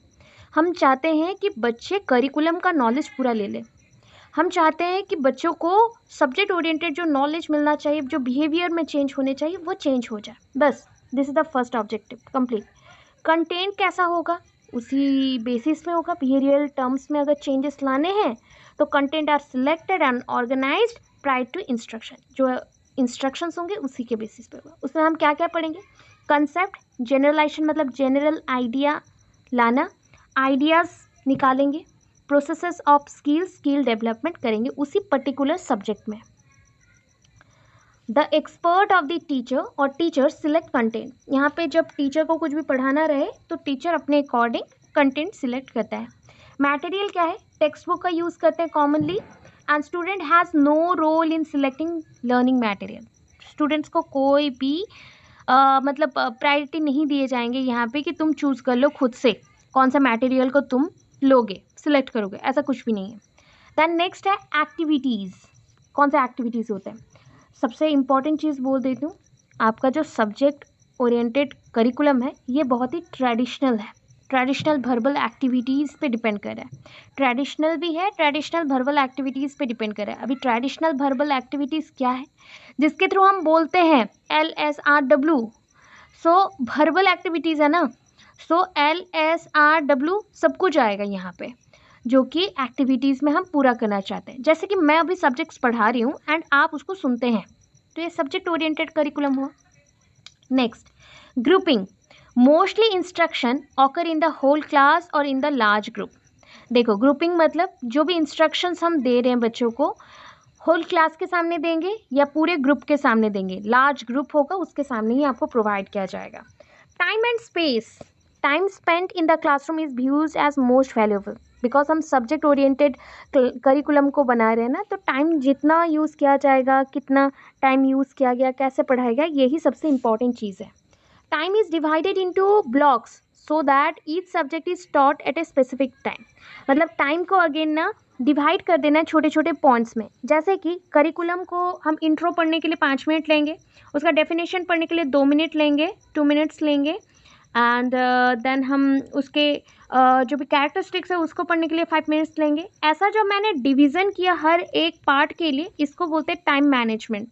हम चाहते हैं कि बच्चे करिकुलम का नॉलेज पूरा ले लें, हम चाहते हैं कि बच्चों को सब्जेक्ट ओरिएंटेड जो नॉलेज मिलना चाहिए, जो बिहेवियर में चेंज होने चाहिए वो चेंज हो जाए, बस this is the first objective complete. Content कैसा होगा, उसी बेसिस में होगा, बिहेवियरल टर्म्स में अगर चेंजेस लाने हैं तो content are selected and organised prior to instruction, जो इंस्ट्रक्शंस होंगे उसी के बेसिस पे होगा। उसमें हम क्या क्या पढ़ेंगे, कंसेप्ट, जनरलाइजेशन मतलब जनरल आइडिया लाना, आइडियाज़ निकालेंगे, प्रोसेसेस ऑफ स्किल डेवलपमेंट करेंगे उसी पर्टिकुलर सब्जेक्ट में। The expert of the teacher और टीचर सिलेक्ट कंटेंट, यहाँ पे जब टीचर को कुछ भी पढ़ाना रहे तो टीचर अपने अकॉर्डिंग कंटेंट सिलेक्ट करता है। मटेरियल क्या है, टेक्स्ट बुक का यूज़ करते हैं commonly, and student has no role in selecting learning material, students को कोई भी मतलब प्रायोरिटी नहीं दिए जाएंगे यहाँ पे कि तुम चूज़ कर लो खुद से कौन सा मटेरियल को तुम लोगे, सिलेक्ट करोगे, ऐसा कुछ भी नहीं है। दैन नेक्स्ट है एक्टिविटीज़, कौन से एक्टिविटीज़ होते हैं, सबसे इम्पॉर्टेंट चीज़ बोल देती हूँ, आपका जो सब्जेक्ट ओरिएंटेड करिकुलम है ये बहुत ही ट्रेडिशनल है, ट्रेडिशनल वर्बल एक्टिविटीज़ पे डिपेंड कर रहा है, ट्रेडिशनल भी है, ट्रेडिशनल वर्बल एक्टिविटीज़ पे डिपेंड कर रहा है। अभी ट्रेडिशनल वर्बल एक्टिविटीज़ क्या है, जिसके थ्रू हम बोलते हैं LSRW, सो वर्बल एक्टिविटीज़ है ना, सो LSRW सब कुछ आएगा यहाँ पे, जो कि एक्टिविटीज़ में हम पूरा करना चाहते हैं। जैसे कि मैं अभी सब्जेक्ट्स पढ़ा रही हूँ एंड आप उसको सुनते हैं, तो ये सब्जेक्ट ओरिएंटेड करिकुलम हुआ। Next, grouping, mostly instruction occur in the whole class और इन द लार्ज ग्रुप। देखो, ग्रुपिंग मतलब जो भी इंस्ट्रक्शंस हम दे रहे हैं बच्चों को, होल क्लास के सामने देंगे या पूरे ग्रुप के सामने देंगे, लार्ज ग्रुप होगा उसके सामने ही आपको प्रोवाइड किया जाएगा। Time and space, time spent in the classroom is views as most valuable, because हम सब्जेक्ट ओरिएंटेड करिकुलम को बना रहे हैं ना, तो टाइम जितना यूज़ किया जाएगा, कितना टाइम यूज़ किया गया, कैसे पढ़ाया गया, यही सबसे इम्पॉर्टेंट चीज़ है। Time is divided into blocks so that each subject is taught at a specific time. मतलब टाइम को अगेन ना डिवाइड कर देना है छोटे छोटे पॉइंट्स में। जैसे कि करिकुलम को हम इंट्रो पढ़ने के लिए 5 मिनट लेंगे, उसका डेफिनेशन पढ़ने के लिए 2 मिनट लेंगे, 2 मिनट्स लेंगे, एंड देन हम उसके जो भी कैरेक्टरिस्टिक्स है उसको पढ़ने के लिए 5 मिनट्स लेंगे। ऐसा जो मैंने डिवीज़न किया हर एक पार्ट के लिए, इसको बोलते हैं टाइम मैनेजमेंट।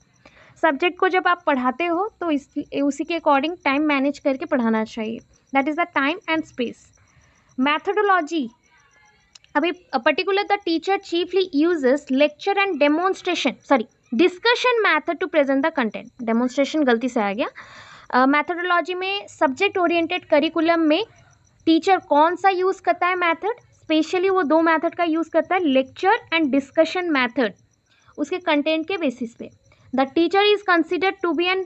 सब्जेक्ट को जब आप पढ़ाते हो तो उसी के अकॉर्डिंग टाइम मैनेज करके पढ़ाना चाहिए, that is the time and space. Methodology, अभी particular the teacher chiefly uses lecture and discussion method to present the content. Demonstration गलती से आ गया। मैथडोलॉजी में सब्जेक्ट ओरिएंटेड करिकुलम में टीचर कौन सा यूज़ करता है मैथड, स्पेशली वो 2 मैथड का यूज़ करता है, लेक्चर एंड डिस्कशन मैथड, उसके कंटेंट के बेसिस पे। The teacher is considered to be an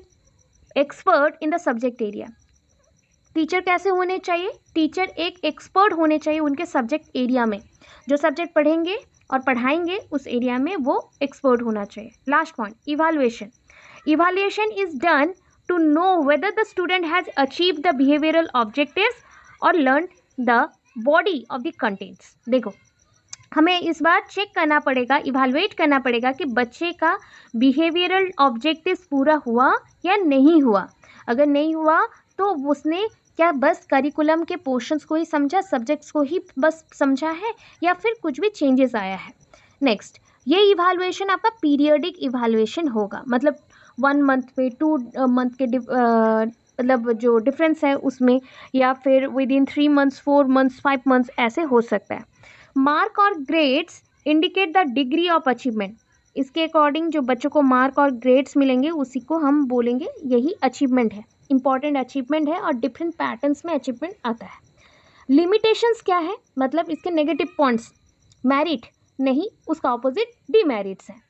expert in the subject area. Teacher कैसे होने चाहिए, टीचर एक एक्सपर्ट होने चाहिए उनके सब्जेक्ट एरिया में, जो सब्जेक्ट पढ़ेंगे और पढ़ाएंगे उस एरिया में वो एक्सपर्ट होना चाहिए। Last point, evaluation. Evaluation is done to know whether the student has achieve the behavioural objectives और learn the body of the contents. देखो, हमें इस बार चेक करना पड़ेगा, इवैल्यूएट करना पड़ेगा कि बच्चे का बिहेवियरल ऑब्जेक्टिव्स पूरा हुआ या नहीं हुआ। अगर नहीं हुआ तो उसने क्या बस करिकुलम के पोर्शंस को ही समझा, सब्जेक्ट्स को ही बस समझा है, या फिर कुछ भी चेंजेस आया है। नेक्स्ट, ये इवैल्यूएशन आपका पीरियडिक इवैल्यूएशन होगा, मतलब 1 मंथ पे, 2 मंथ के मतलब जो डिफरेंस है उसमें, या फिर with in 3 months, 4 months, 5 months ऐसे हो सकता है। मार्क और grades indicate the degree of achievement. इसके अकॉर्डिंग जो बच्चों को मार्क और ग्रेड्स मिलेंगे उसी को हम बोलेंगे यही अचीवमेंट है, इंपॉर्टेंट अचीवमेंट है, और डिफरेंट पैटर्न्स में अचीवमेंट आता है। लिमिटेशंस क्या है, मतलब इसके नेगेटिव पॉइंट्स, मेरिट नहीं, उसका ऑपोजिट डीमेरिट्स है।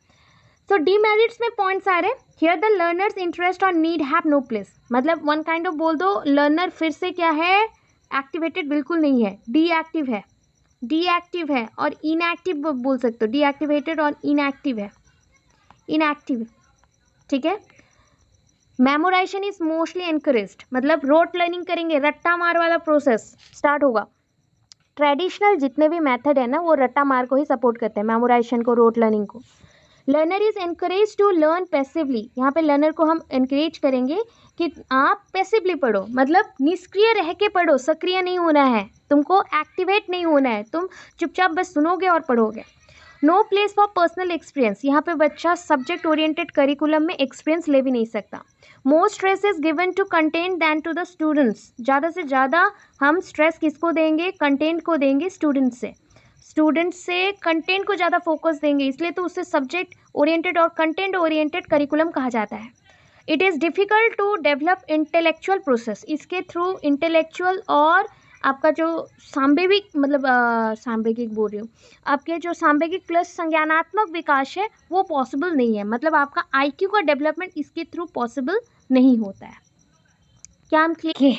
सो डीमेरिट्स में पॉइंट्स आ रहे हैं, हियर द लर्नर्स इंटरेस्ट और नीड हैव नो प्लेस। मतलब वन काइंड ऑफ बोल दो, लर्नर फिर से क्या है, एक्टिवेटेड बिल्कुल नहीं है, डीएक्टिव है और इनएक्टिव बोल सकते हो, डीएक्टिवेटेड और इनएक्टिव है, इनएक्टिव, ठीक है। मेमोराइजेशन इज मोस्टली एनकरेज्ड, मतलब रोट लर्निंग करेंगे, रट्टा मार वाला प्रोसेस स्टार्ट होगा। ट्रेडिशनल जितने भी मेथड है ना वो रट्टा मार को ही सपोर्ट करते हैं, मेमोराइजेशन को, रोट लर्निंग को। Learner is encourage to learn passively, यहाँ पे लर्नर को हम एनकरेज करेंगे कि आप पैसिवली पढ़ो, मतलब निष्क्रिय रह के पढ़ो, सक्रिय नहीं होना है, तुमको एक्टिवेट नहीं होना है, तुम चुपचाप बस सुनोगे और पढ़ोगे। No place for personal experience, यहाँ पे बच्चा सब्जेक्ट ओरिएंटेड करिकुलम में एक्सपीरियंस ले भी नहीं सकता। More stress is given to content than to the students, ज़्यादा से ज़्यादा हम स्ट्रेस किसको देंगे, कंटेंट को देंगे, स्टूडेंट्स से कंटेंट को ज़्यादा फोकस देंगे, इसलिए तो उसे सब्जेक्ट ओरिएंटेड और कंटेंट ओरिएंटेड करिकुलम कहा जाता है। It is difficult to develop intellectual process, इसके थ्रू इंटेलेक्चुअल और आपका जो सांवेगिक, मतलब सांवेगिक बोल रही हूँ, आपके जो सांवेगिक प्लस संज्ञानात्मक विकास है वो पॉसिबल नहीं है, मतलब आपका IQ का डेवलपमेंट इसके थ्रू पॉसिबल नहीं होता है। क्या हम clear?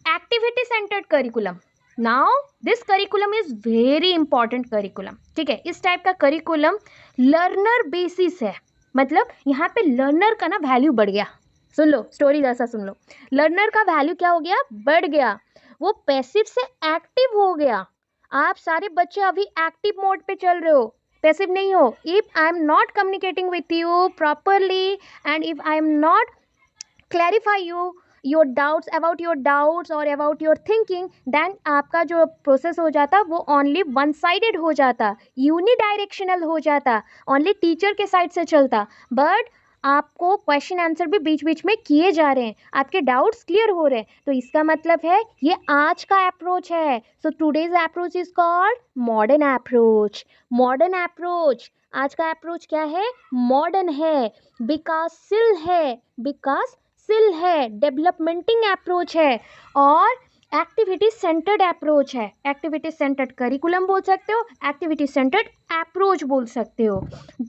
Activity centred curriculum, now this curriculum is very important curriculum, ठीक है। इस टाइप का करिकुलम लर्नर बेसिस है, मतलब यहाँ पे लर्नर का ना वैल्यू बढ़ गया। सुन लो स्टोरी जैसा, सुन लो, लर्नर का वैल्यू क्या हो गया, बढ़ गया, वो पैसिव से एक्टिव हो गया। आप सारे बच्चे अभी एक्टिव मोड पे चल रहे हो, पैसिव नहीं हो. If I am not communicating with you properly and if I am not clarify your doubts or about your thinking, then आपका जो प्रोसेस हो जाता वो ओनली वन साइडेड हो जाता, यूनिडायरेक्शनल हो जाता, ओनली टीचर के साइड से चलता. बट आपको क्वेश्चन आंसर भी बीच बीच में किए जा रहे हैं, आपके डाउट्स क्लियर हो रहे हैं. तो इसका मतलब है ये आज का अप्रोच है. So today's approach is called modern approach. Modern approach, आज का अप्रोच क्या है? मॉडर्न है, बिकॉज सिल है, डेवलपमेंटिंग अप्रोच है और एक्टिविटी सेंटर्ड अप्रोच है. एक्टिविटी सेंटर्ड करिकुलम बोल सकते हो, एक्टिविटी सेंटर्ड अप्रोच बोल सकते हो,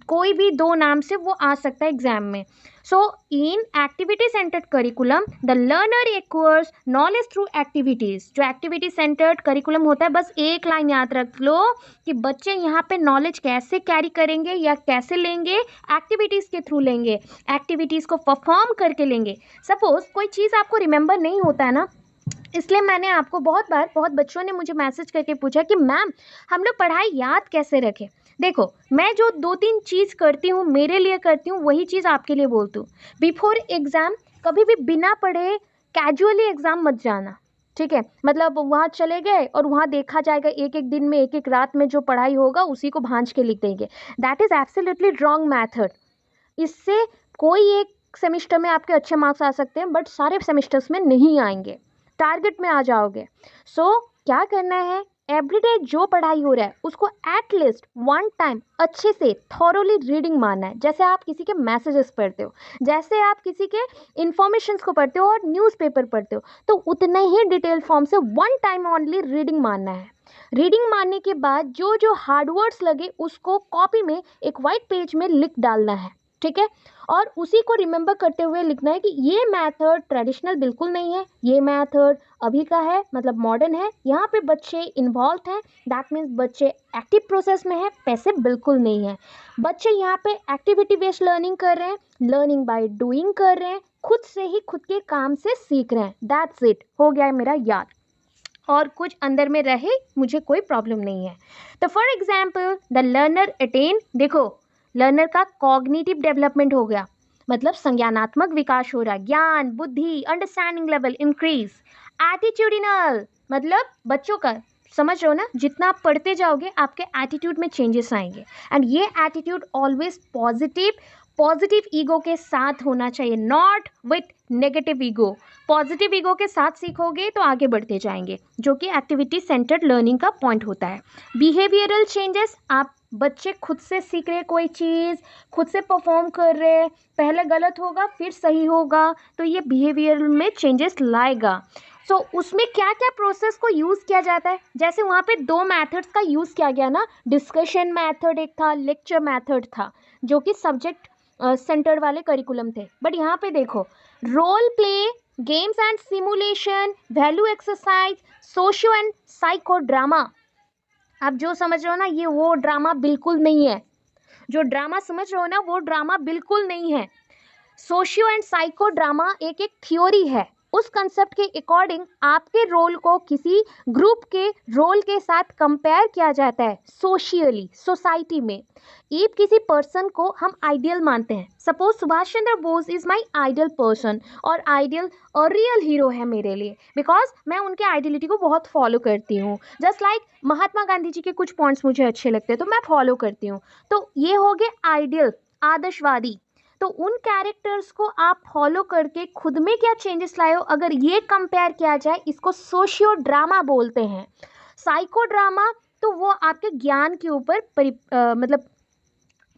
कोई भी दो नाम से वो आ सकता है एग्जाम में. So in activity centred curriculum the learner acquires knowledge through activities. जो एक्टिविटी सेंटर्ड करिकुलम होता है, बस एक लाइन याद रख लो कि बच्चे यहाँ पे नॉलेज कैसे कैरी करेंगे या कैसे लेंगे, एक्टिविटीज़ के थ्रू लेंगे, एक्टिविटीज़ को परफॉर्म करके लेंगे. सपोज कोई चीज़ आपको रिमेंबर नहीं होता है ना, इसलिए मैंने आपको बहुत बच्चों ने मुझे मैसेज करके पूछा कि मैम हम लोग पढ़ाई याद कैसे रखें. देखो, मैं जो 2-3 चीज़ करती हूँ, मेरे लिए करती हूँ, वही चीज़ आपके लिए बोलती हूँ. बिफोर एग्ज़ाम कभी भी बिना पढ़े कैजुअली एग्ज़ाम मत जाना, ठीक है? मतलब वहाँ चले गए और वहाँ देखा जाएगा एक एक दिन में, एक एक रात में जो पढ़ाई होगा उसी को भांज के लिख देंगे. That is absolutely wrong method. इससे कोई एक सेमिस्टर में आपके अच्छे मार्क्स आ सकते हैं, बट सारे सेमिस्टर्स में नहीं आएंगे, टारगेट में आ जाओगे. सो क्या करना है, एवरीडे जो पढ़ाई हो रहा है उसको एटलीस्ट वन टाइम अच्छे से थॉरोली रीडिंग मारना है. जैसे आप किसी के मैसेजेस पढ़ते हो, जैसे आप किसी के इन्फॉर्मेशंस को पढ़ते हो और न्यूज़पेपर पढ़ते हो, तो उतने ही डिटेल फॉर्म से वन टाइम ओनली रीडिंग मारना है. रीडिंग मारने के बाद जो जो हार्ड वर्ड्स लगे उसको कॉपी में एक वाइट पेज में लिख डालना है, ठीक है? और उसी को रिमेंबर करते हुए लिखना है कि ये मेथड ट्रेडिशनल बिल्कुल नहीं है, ये मेथड अभी का है, मतलब मॉडर्न है, यहाँ पे बच्चे इन्वॉल्व हैं, दैट मीन्स बच्चे एक्टिव प्रोसेस में हैं, पैसिव बिल्कुल नहीं है. बच्चे यहाँ पे एक्टिविटी बेस्ड लर्निंग कर रहे हैं, लर्निंग बाय डूइंग कर रहे हैं, खुद से ही खुद के काम से सीख रहे हैं. दैट्स इट, हो गया है मेरा याद. और कुछ अंदर में रहे मुझे कोई प्रॉब्लम नहीं है. तो for example the learner attain, देखो लर्नर का कॉग्निटिव डेवलपमेंट हो गया, मतलब संज्ञानात्मक विकास हो रहा है, ज्ञान, बुद्धि, अंडरस्टैंडिंग लेवल इंक्रीज. एटीट्यूडिनल, मतलब बच्चों का, समझ रहे हो ना, जितना आप पढ़ते जाओगे आपके एटीट्यूड में चेंजेस आएंगे. एंड ये एटीट्यूड ऑलवेज पॉजिटिव ईगो के साथ होना चाहिए, not with negative ego. Positive ego के साथ सीखोगे तो आगे बढ़ते जाएंगे, जो कि एक्टिविटी सेंटर्ड लर्निंग का पॉइंट होता है. बिहेवियरल चेंजेस, आप बच्चे खुद से सीख रहे, कोई चीज़ खुद से परफॉर्म कर रहे, पहले गलत होगा फिर सही होगा, तो ये बिहेवियर में चेंजेस लाएगा. सो उसमें क्या क्या प्रोसेस को यूज़ किया जाता है, जैसे वहाँ पे 2 मेथड्स का यूज़ किया गया ना, डिस्कशन मेथड एक था, लेक्चर मेथड था, जो कि सब्जेक्ट सेंटर वाले करिकुलम थे. बट यहाँ पे देखो, role play, games and simulation, value exercise, socio and psycho drama. आप जो समझ रहे हो ना, ये वो ड्रामा बिल्कुल नहीं है. जो ड्रामा समझ रहे हो ना, वो ड्रामा बिल्कुल नहीं है. सोशियो एंड साइको ड्रामा एक थ्योरी है. उस कंसेप्ट के अकॉर्डिंग आपके रोल को किसी ग्रुप के रोल के साथ कंपेयर किया जाता है सोशियली, सोसाइटी में. इफ किसी पर्सन को हम आइडियल मानते हैं, suppose Subhash Chandra Bose is my ideal person, और आइडियल और रियल हीरो है मेरे लिए, बिकॉज मैं उनके आइडियलिटी को बहुत फॉलो करती हूँ. जस्ट लाइक महात्मा गांधी जी के कुछ पॉइंट्स मुझे अच्छे लगते हैं तो मैं फॉलो करती हूँ. तो ये हो गए आइडियल, आदर्शवादी. तो उन कैरेक्टर्स को आप फॉलो करके खुद में क्या चेंजेस लाए हो, अगर ये कंपेयर किया जाए, इसको सोशियो ड्रामा बोलते हैं. साइको ड्रामा तो वो आपके ज्ञान के ऊपर मतलब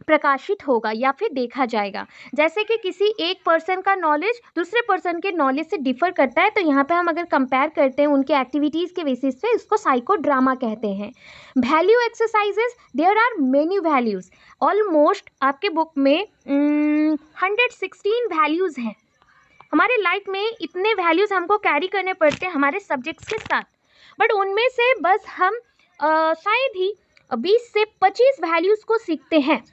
प्रकाशित होगा या फिर देखा जाएगा. जैसे कि किसी एक पर्सन का नॉलेज दूसरे पर्सन के नॉलेज से डिफर करता है, तो यहाँ पे हम अगर कंपेयर करते हैं उनके एक्टिविटीज़ के बेसिस पे, इसको साइको ड्रामा कहते हैं. Value exercises, there are many values. Almost आपके बुक में 116 वैल्यूज़ हैं. हमारे लाइफ में इतने वैल्यूज़ हमको कैरी करने पड़ते हैं हमारे सब्जेक्ट्स के साथ, बट उनमें से बस हम शायद ही 20 से 25 वैल्यूज़ को सीखते हैं,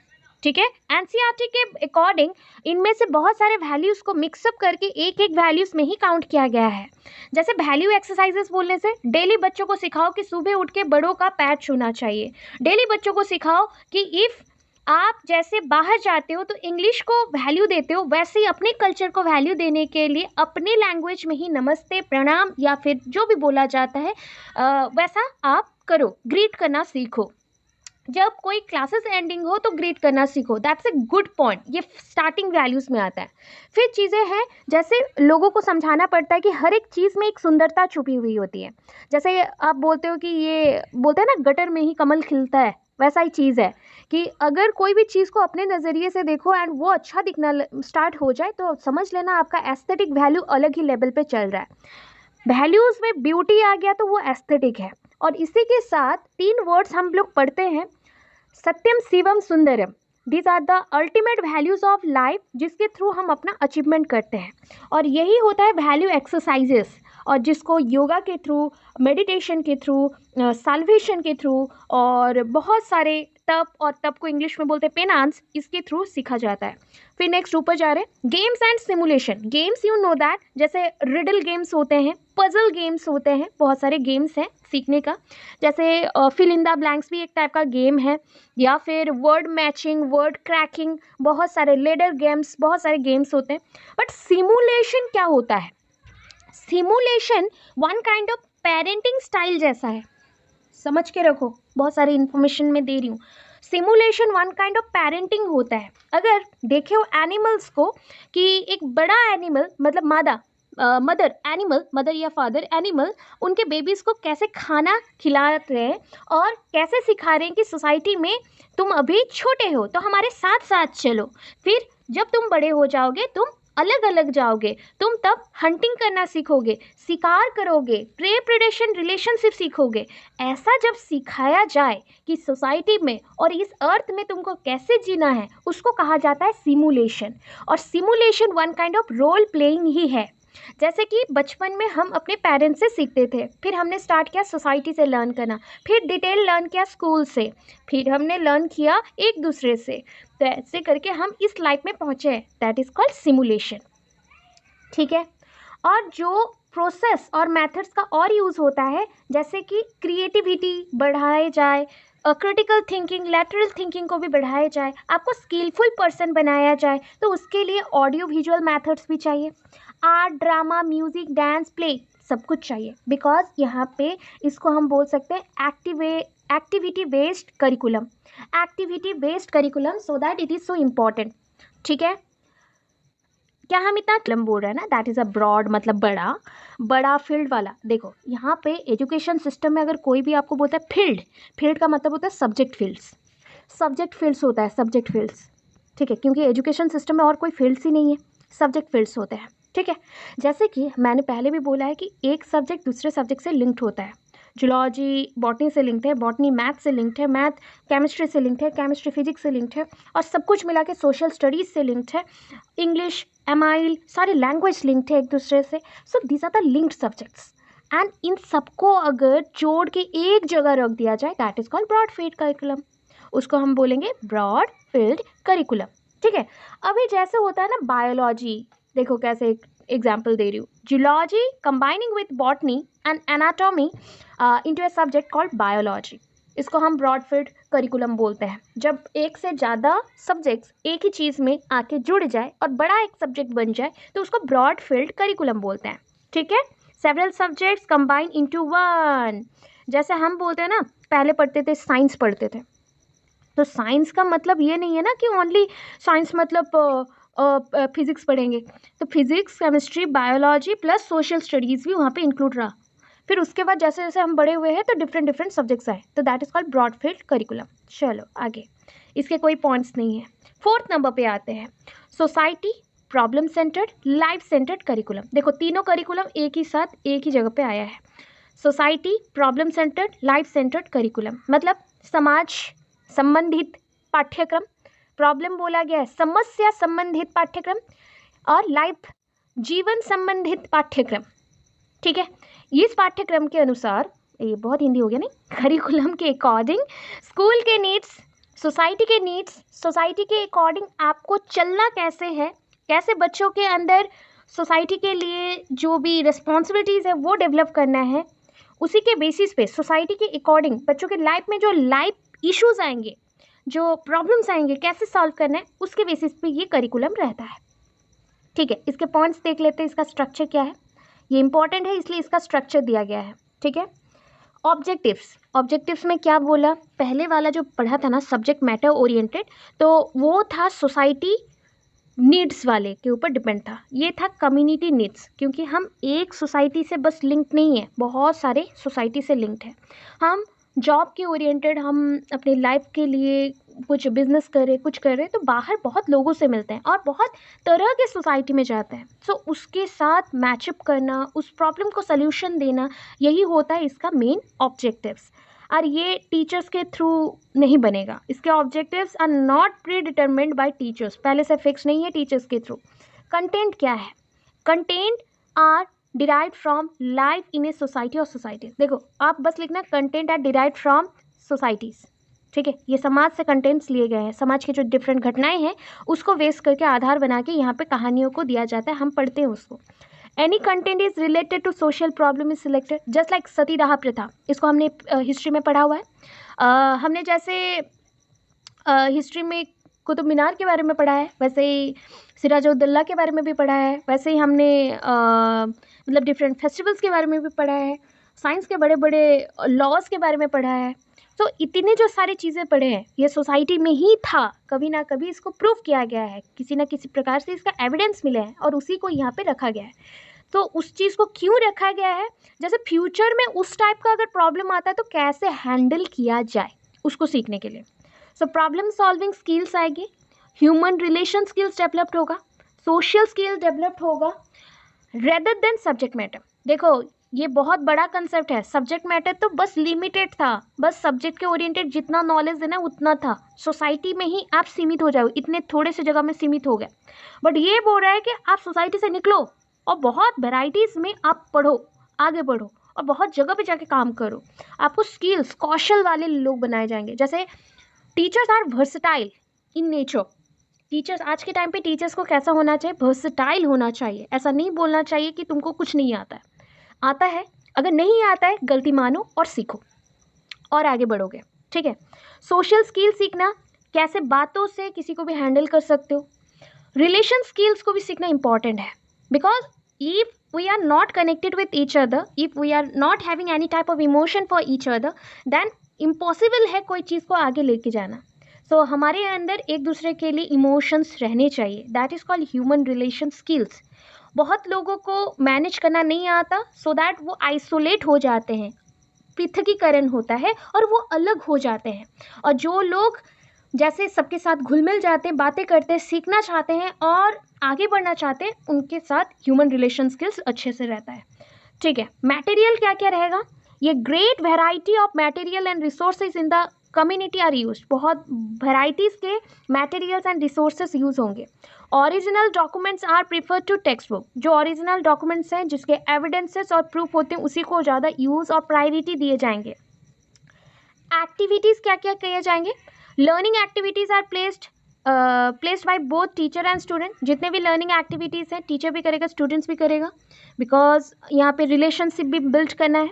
ठीक है। एनसीईआरटी के अकॉर्डिंग इनमें से बहुत सारे वैल्यूज़ को मिक्सअप करके एक एक वैल्यूज़ में ही काउंट किया गया है। जैसे वैल्यू एक्सरसाइजेस बोलने से डेली बच्चों को सिखाओ कि सुबह उठ के बड़ों का पैर छूना चाहिए। डेली बच्चों को सिखाओ कि इफ़ आप जैसे बाहर जाते हो तो इंग्लिश को वैल्यू देते हो, वैसे ही अपने कल्चर को वैल्यू देने के लिए अपने लैंग्वेज में ही नमस्ते, प्रणाम या फिर जो भी बोला जाता है वैसा आप करो, ग्रीट करना सीखो। जब कोई क्लासेस एंडिंग हो तो ग्रीट करना सीखो। That's a good point. ये स्टार्टिंग वैल्यूज़ में आता है। फिर चीज़ें हैं जैसे लोगों को समझाना पड़ता है कि हर एक चीज़ में एक सुंदरता छुपी हुई होती है। जैसे आप बोलते हो कि ये बोलते हैं ना गटर में ही कमल खिलता है, वैसा ही चीज़ है कि अगर कोई भी चीज़ को अपने नज़रिए से देखो एंड वो अच्छा दिखना स्टार्ट हो जाए तो समझ लेना आपका एस्थेटिक वैल्यू अलग ही लेवल पे चल रहा है। वैल्यूज़ में ब्यूटी आ गया तो वो एस्थेटिक है। और इसी के साथ 3 वर्ड्स हम लोग पढ़ते हैं, सत्यम शिवम सुंदरम। These are the ultimate values of life जिसके थ्रू हम अपना अचीवमेंट करते हैं। और यही होता है वैल्यू एक्सरसाइजेस, और जिसको योगा के थ्रू, मेडिटेशन के थ्रू, साल्वेशन के थ्रू और बहुत सारे तप, और तप को इंग्लिश में बोलते हैं पेनांस, इसके थ्रू सीखा जाता है। फिर नेक्स्ट ऊपर जा रहे हैं, games and simulation. Games you know that, जैसे रिडल गेम्स होते हैं, पजल गेम्स होते हैं, बहुत सारे गेम्स हैं सीखने का। जैसे फिल इन द ब्लैंक्स भी एक टाइप का गेम है, या फिर वर्ड मैचिंग, वर्ड क्रैकिंग, बहुत सारे लेडर गेम्स, बहुत सारे गेम्स होते हैं। बट सिमुलेशन क्या होता है? Simulation one kind of parenting style जैसा है, समझ के रखो, बहुत सारी इन्फॉर्मेशन मैं दे रही हूँ। Simulation one kind of parenting होता है। अगर देखे हो एनिमल्स को कि एक बड़ा एनिमल मतलब मदर एनिमल, मदर या फादर एनिमल उनके बेबीज़ को कैसे खाना खिला रहे हैं और कैसे सिखा रहे हैं कि सोसाइटी में तुम अभी छोटे हो तो हमारे साथ साथ चलो, फिर जब तुम बड़े हो जाओगे तुम अलग अलग जाओगे, तुम तब हंटिंग करना सीखोगे, शिकार करोगे, प्रे प्रेडेशन रिलेशनशिप सीखोगे। ऐसा जब सिखाया जाए कि सोसाइटी में और इस अर्थ में तुमको कैसे जीना है, उसको कहा जाता है सिमुलेशन। और simulation one kind of role playing ही है। जैसे कि बचपन में हम अपने पेरेंट्स से सीखते थे, फिर हमने स्टार्ट किया सोसाइटी से लर्न करना, फिर डिटेल लर्न किया स्कूल से, फिर हमने लर्न किया एक दूसरे से, तो ऐसे करके हम इस लाइफ में पहुँचे हैं। दैट इज़ कॉल्ड सिमुलेशन, ठीक है। और जो प्रोसेस और मेथड्स का और यूज़ होता है, जैसे कि क्रिएटिविटी बढ़ाए जाए, क्रिटिकल थिंकिंग, लैटरल थिंकिंग को भी बढ़ाया जाए, आपको स्किलफुल पर्सन बनाया जाए, तो उसके लिए ऑडियो विजुअल मेथड्स भी चाहिए। Art, drama, music, dance, play सब कुछ चाहिए, बिकॉज यहाँ पे इसको हम बोल सकते हैं activity based curriculum, activity based curriculum, so that it is so important, ठीक है। क्या हम इतना क्लम बोल रहे हैं ना, दैट इज़ अ ब्रॉड, मतलब बड़ा फील्ड वाला। देखो यहाँ पे एजुकेशन सिस्टम में अगर कोई भी आपको बोलता है फील्ड का मतलब होता है सब्जेक्ट फील्ड्स होता है, सब्जेक्ट फील्ड्स, ठीक है, क्योंकि एजुकेशन सिस्टम में और कोई फील्ड्स ही नहीं है, सब्जेक्ट फील्ड्स होते हैं, ठीक है। जैसे कि मैंने पहले भी बोला है कि एक सब्जेक्ट दूसरे सब्जेक्ट से लिंक्ड होता है। जूलॉजी बॉटनी से लिंक्ड है, बॉटनी मैथ से लिंक्ड है, मैथ केमिस्ट्री से लिंक्ड है, केमिस्ट्री फिजिक्स से लिंक्ड है, और सब कुछ मिला के सोशल स्टडीज़ से लिंक्ड है, इंग्लिश, एमाइल, सारे लैंग्वेज लिंक्ड है एक दूसरे से। So these are the linked subjects, and इन सबको अगर जोड़ के एक जगह रख दिया जाए, that is called broad field curriculum. उसको हम बोलेंगे ब्रॉड फील्ड करिकुलम, ठीक है। अभी जैसे होता है ना बायोलॉजी, देखो कैसे एग्जाम्पल दे रही हूँ, zoology combining with botany and anatomy into a subject called biology, इसको हम ब्रॉड फील्ड करिकुलम बोलते हैं। जब एक से ज़्यादा सब्जेक्ट्स एक ही चीज़ में आके जुड़ जाए और बड़ा एक सब्जेक्ट बन जाए तो उसको ब्रॉड फील्ड करिकुलम बोलते हैं, ठीक है। Several subjects combine into one, जैसे हम बोलते हैं ना, पहले पढ़ते थे साइंस पढ़ते थे, तो साइंस का मतलब ये नहीं है ना कि ओनली साइंस मतलब फिज़िक्स पढ़ेंगे, तो physics, chemistry, biology plus social studies भी वहाँ पे इंक्लूड रहा। फिर उसके बाद जैसे जैसे हम बड़े हुए हैं तो डिफरेंट सब्जेक्ट्स आए, तो that is called broad field curriculum. चलो आगे, इसके कोई पॉइंट्स नहीं है। 4th नंबर पे आते हैं, society, problem centred, life centred curriculum. देखो तीनों करिकुलम एक ही साथ एक ही जगह पे आया है, society, problem centred, life centred curriculum, मतलब समाज संबंधित पाठ्यक्रम, प्रॉब्लम बोला गया है समस्या संबंधित पाठ्यक्रम, और लाइफ जीवन संबंधित पाठ्यक्रम, ठीक है। इस पाठ्यक्रम के अनुसार, ये बहुत हिंदी हो गया नहीं, करिकुलम के अकॉर्डिंग स्कूल के नीड्स, सोसाइटी के नीड्स, सोसाइटी के अकॉर्डिंग आपको चलना कैसे है, कैसे बच्चों के अंदर सोसाइटी के लिए जो भी रिस्पॉन्सिबिलिटीज़ है वो डेवलप करना है, उसी के बेसिस पे सोसाइटी के अकॉर्डिंग बच्चों के लाइफ में जो लाइफ इश्यूज आएंगे, जो प्रॉब्लम्स आएंगे, कैसे सॉल्व करना है, उसके बेसिस पे ये करिकुलम रहता है। ठीक है, इसके पॉइंट्स देख लेते हैं, इसका स्ट्रक्चर क्या है। ये इंपॉर्टेंट है इसलिए इसका स्ट्रक्चर दिया गया है। ठीक है, ऑब्जेक्टिव्स, ऑब्जेक्टिव्स में क्या बोला, पहले वाला जो पढ़ा था ना सब्जेक्ट मैटर ओरिएंटेड, तो वो था सोसाइटी नीड्स वाले के ऊपर डिपेंड था। ये था कम्युनिटी नीड्स, क्योंकि हम एक सोसाइटी से बस लिंक नहीं है, बहुत सारे सोसाइटी से लिंक्ड है। हम जॉब के ओरिएंटेड, हम अपने लाइफ के लिए कुछ बिजनेस करें, कुछ करें, तो बाहर बहुत लोगों से मिलते हैं और बहुत तरह के सोसाइटी में जाते हैं। सो उसके साथ मैचअप करना, उस प्रॉब्लम को सल्यूशन देना, यही होता है इसका मेन ऑब्जेक्टिव्स। और ये टीचर्स के थ्रू नहीं बनेगा, इसके objectives are not predetermined by teachers, पहले से फिक्स नहीं है टीचर्स के थ्रू। कंटेंट क्या है, content are derived from life in a society और सोसाइटीज। देखो आप बस लिखना content are derived from societies. ठीक है, ये समाज से कंटेंट्स लिए गए हैं, समाज की जो डिफरेंट घटनाएं हैं उसको बेस करके आधार बना के यहाँ पे कहानियों को दिया जाता है, हम पढ़ते हैं उसको। Any content is related to social problem is selected, just like सतीदाह प्रथा, इसको हमने हिस्ट्री में पढ़ा हुआ है। हमने जैसे हिस्ट्री में कुतुब मीनार के बारे में पढ़ा है, वैसे ही सिराजुद्दौला के बारे में भी पढ़ा है, वैसे ही हमने मतलब डिफरेंट फेस्टिवल्स के बारे में भी पढ़ा है, साइंस के बड़े बड़े लॉज के बारे में पढ़ा है। तो इतने जो सारी चीज़ें पढ़े हैं ये सोसाइटी में ही था, कभी ना कभी इसको प्रूव किया गया है, किसी ना किसी प्रकार से इसका एविडेंस मिले हैं और उसी को यहाँ पे रखा गया है। तो उस चीज़ को क्यों रखा गया है, जैसे फ्यूचर में उस टाइप का अगर प्रॉब्लम आता है तो कैसे हैंडल किया जाए उसको सीखने के लिए। सो प्रॉब्लम सॉल्विंग स्किल्स आएगी, ह्यूमन रिलेशन स्किल्स डेवलप्ड होगा, सोशल स्किल्स डेवलप्ड होगा, रेदर देन सब्जेक्ट मैटर। देखो ये बहुत बड़ा कंसेप्ट है, सब्जेक्ट मैटर तो बस लिमिटेड था, बस सब्जेक्ट के ओरिएंटेड जितना नॉलेज देना उतना था, सोसाइटी में ही आप सीमित हो जाओ, इतने थोड़े से जगह में सीमित हो गए। बट ये बोल रहा है कि आप सोसाइटी से निकलो और बहुत वेराइटीज़ में आप पढ़ो, आगे बढ़ो और बहुत जगह पे जाके काम करो, आपको स्किल्स कौशल वाले लोग बनाए जाएंगे। जैसे teachers are versatile in nature, teachers आज के टाइम पे टीचर्स को कैसा होना चाहिए, वर्सटाइल होना चाहिए। ऐसा नहीं बोलना चाहिए कि तुमको कुछ नहीं आता है, आता है, अगर नहीं आता है गलती मानो और सीखो और आगे बढ़ोगे। ठीक है, सोशल स्किल सीखना, कैसे बातों से किसी को भी हैंडल कर सकते हो, रिलेशन स्किल्स को भी सीखना इंपॉर्टेंट है, because if we are not connected with each other, if we are not having any type of emotion for each other, then impossible है कोई चीज़ को आगे लेके जाना। सो हमारे अंदर एक दूसरे के लिए इमोशंस रहने चाहिए, that is called human relation skills. बहुत लोगों को मैनेज करना नहीं आता, सो दैट वो आइसोलेट हो जाते हैं, पृथकीकरण होता है और वो अलग हो जाते हैं। और जो लोग जैसे सबके साथ घुल मिल जाते हैं, बातें करते हैं, सीखना चाहते हैं और आगे बढ़ना चाहते हैं, उनके साथ ह्यूमन रिलेशन स्किल्स अच्छे से रहता है। ठीक है, मटेरियल क्या क्या रहेगा, ये great variety of material and resources in the community are use, बहुत वेराइटीज़ के मटेरियल्स एंड रिसोर्सेज यूज़ होंगे। Original documents are prefer to text book, जो ओरिजिनल डॉक्यूमेंट्स हैं जिसके एविडेंसेस और प्रूफ होते हैं उसी को ज़्यादा यूज़ और प्रायोरिटी दिए जाएंगे। एक्टिविटीज़ क्या क्या किए जाएंगे, learning activities are placed by both teacher and student, जितने भी लर्निंग एक्टिविटीज़ हैं टीचर भी करेगा स्टूडेंट्स भी करेगा, बिकॉज यहाँ पे रिलेशनशिप भी बिल्ड करना है।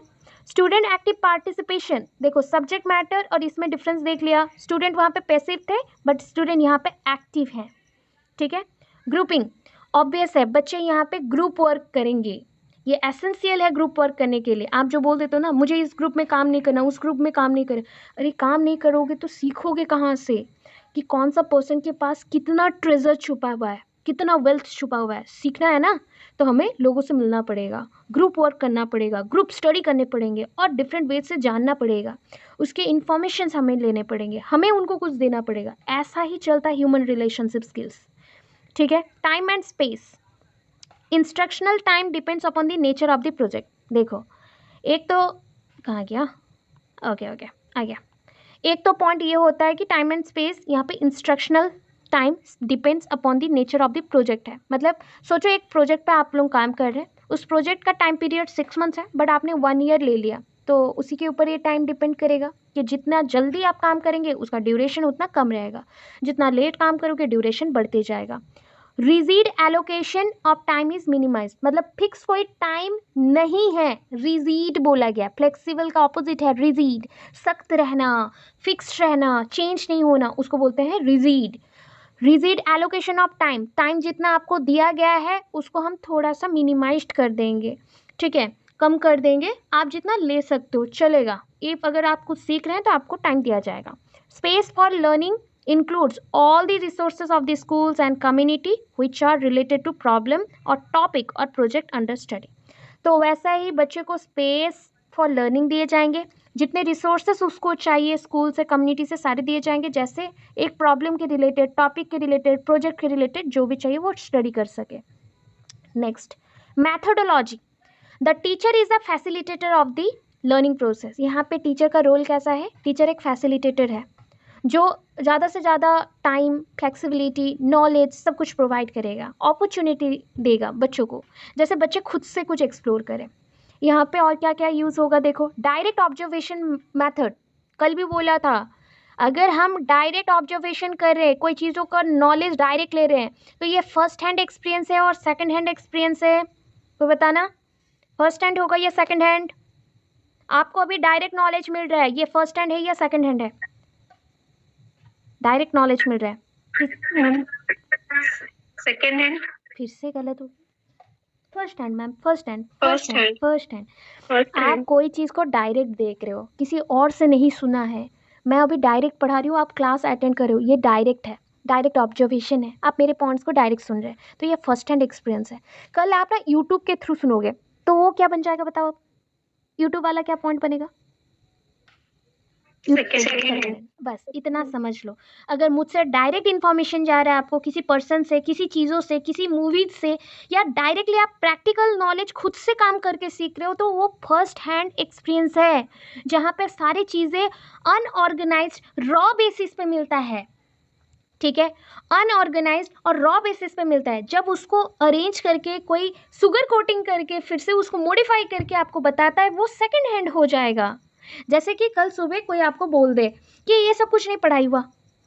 स्टूडेंट एक्टिव पार्टिसिपेशन, देखो सब्जेक्ट मैटर और इसमें डिफरेंस देख लिया, स्टूडेंट वहाँ पे पैसिव थे बट स्टूडेंट यहाँ पे एक्टिव हैं। ठीक है, ग्रुपिंग, ऑब्वियस है बच्चे यहाँ पे ग्रुप वर्क करेंगे, ये एसेंशियल है ग्रुप वर्क करने के लिए। आप जो बोल देते हो ना मुझे इस ग्रुप में काम नहीं करना, उस ग्रुप में काम नहीं करना, अरे काम नहीं करोगे तो सीखोगे कहाँ से कि कौन सा पर्सन के पास कितना ट्रेजर छुपा हुआ है, कितना वेल्थ छुपा हुआ है। सीखना है ना तो हमें लोगों से मिलना पड़ेगा, ग्रुप वर्क करना पड़ेगा, ग्रुप स्टडी करने पड़ेंगे और डिफरेंट वे से जानना पड़ेगा, उसके इन्फॉर्मेशन हमें लेने पड़ेंगे, हमें उनको कुछ देना पड़ेगा। ऐसा ही चलता है ह्यूमन रिलेशनशिप स्किल्स। ठीक है, time and space, instructional time depends upon the nature of the project. देखो एक तो कहाँ गया, ओके आ गया। एक तो पॉइंट ये होता है कि टाइम एंड स्पेस, यहाँ पे instructional time depends upon the nature of the project है। मतलब सोचो एक प्रोजेक्ट पे आप लोग काम कर रहे हैं, उस प्रोजेक्ट का टाइम पीरियड 6 मंथ्स है बट आपने 1 ईयर ले लिया, तो उसी के ऊपर ये टाइम डिपेंड करेगा कि जितना जल्दी आप काम करेंगे उसका ड्यूरेशन उतना कम रहेगा, जितना लेट काम करोगे ड्यूरेशन बढ़ते जाएगा। Rigid allocation of time is minimise, मतलब फिक्स कोई टाइम नहीं है, रिजिड बोला गया। फ्लेक्सिबल का ऑपोजिट है रिजिड, सख्त रहना, फिक्स रहना, चेंज नहीं होना, उसको बोलते हैं rigid. Rigid allocation of time, time जितना आपको दिया गया है उसको हम थोड़ा सा मिनिमाइज कर देंगे, ठीक है, कम कर देंगे, आप जितना ले सकते हो चलेगा। इफ अगर आप कुछ सीख रहे हैं तो आपको टाइम दिया जाएगा। Space for learning includes all the resources of the schools and community which are related to problem or topic or project under study। तो वैसा ही बच्चे को स्पेस फॉर लर्निंग दिए जाएंगे, जितने रिसोर्सेस उसको चाहिए स्कूल से कम्युनिटी से सारे दिए जाएंगे, जैसे एक प्रॉब्लम के रिलेटेड, टॉपिक के रिलेटेड, प्रोजेक्ट के रिलेटेड जो भी चाहिए वो स्टडी कर सके। Next, methodology. The teacher is the facilitator of the learning process. यहाँ पे टीचर का रोल कैसा है? टीचर एक फैसिलिटेटर है जो ज़्यादा से ज़्यादा टाइम, फ्लेक्सिबिलिटी, नॉलेज सब कुछ प्रोवाइड करेगा, अपॉर्चुनिटी देगा बच्चों को, जैसे बच्चे खुद से कुछ एक्सप्लोर करें। यहाँ पे और क्या क्या यूज़ होगा देखो, डायरेक्ट ऑब्जर्वेशन मेथड, कल भी बोला था, अगर हम डायरेक्ट ऑब्जर्वेशन कर रहे हैं, कोई चीज़ों का नॉलेज डायरेक्ट ले रहे हैं, तो ये फर्स्ट हैंड एक्सपीरियंस है और सेकंड हैंड एक्सपीरियंस है, तो बताना फर्स्ट हैंड होगा या सेकंड हैंड? आपको अभी डायरेक्ट नॉलेज मिल रहा है, ये फर्स्ट हैंड है या सेकंड हैंड है? डायरेक्ट नॉलेज मिल रहा है, सेकेंड हैंड। फिर से गलत हो, first hand ma'am, first hand, first hand, first hand. आप कोई चीज़ को डायरेक्ट देख रहे हो, किसी और से नहीं सुना है, मैं अभी डायरेक्ट पढ़ा रही हूँ, आप क्लास अटेंड कर रहे हो, ये डायरेक्ट है, डायरेक्ट ऑब्जर्वेशन है, आप मेरे पॉइंट्स को डायरेक्ट सुन रहे हैं, तो ये फर्स्ट हैंड एक्सपीरियंस है। कल आप ना यूट्यूब के थ्रू सुनोगे तो वो क्या बन जाएगा बताओ? यूट्यूब वाला क्या पॉइंट बनेगा? बस इतना समझ लो। अगर मुझसे डायरेक्ट इन्फॉर्मेशन जा रहा है आपको, किसी पर्सन से, किसी चीज़ों से, किसी मूवीज से, या डायरेक्टली आप प्रैक्टिकल नॉलेज खुद से काम करके सीख रहे हो, तो वो फर्स्ट हैंड एक्सपीरियंस है, जहाँ पे सारी चीज़ें अनऑर्गेनाइज्ड रॉ बेसिस पे मिलता है, ठीक है, अनऑर्गेनाइज्ड और रॉ बेसिस पे मिलता है। जब उसको अरेंज करके कोई सुगर कोटिंग करके फिर से उसको मॉडिफाई करके आपको बताता है, वो सेकंड हैंड हो जाएगा। जैसे कि कल सुबह कोई आपको बोल दे कि ये सब कुछ नहीं पढ़ाई हुआ,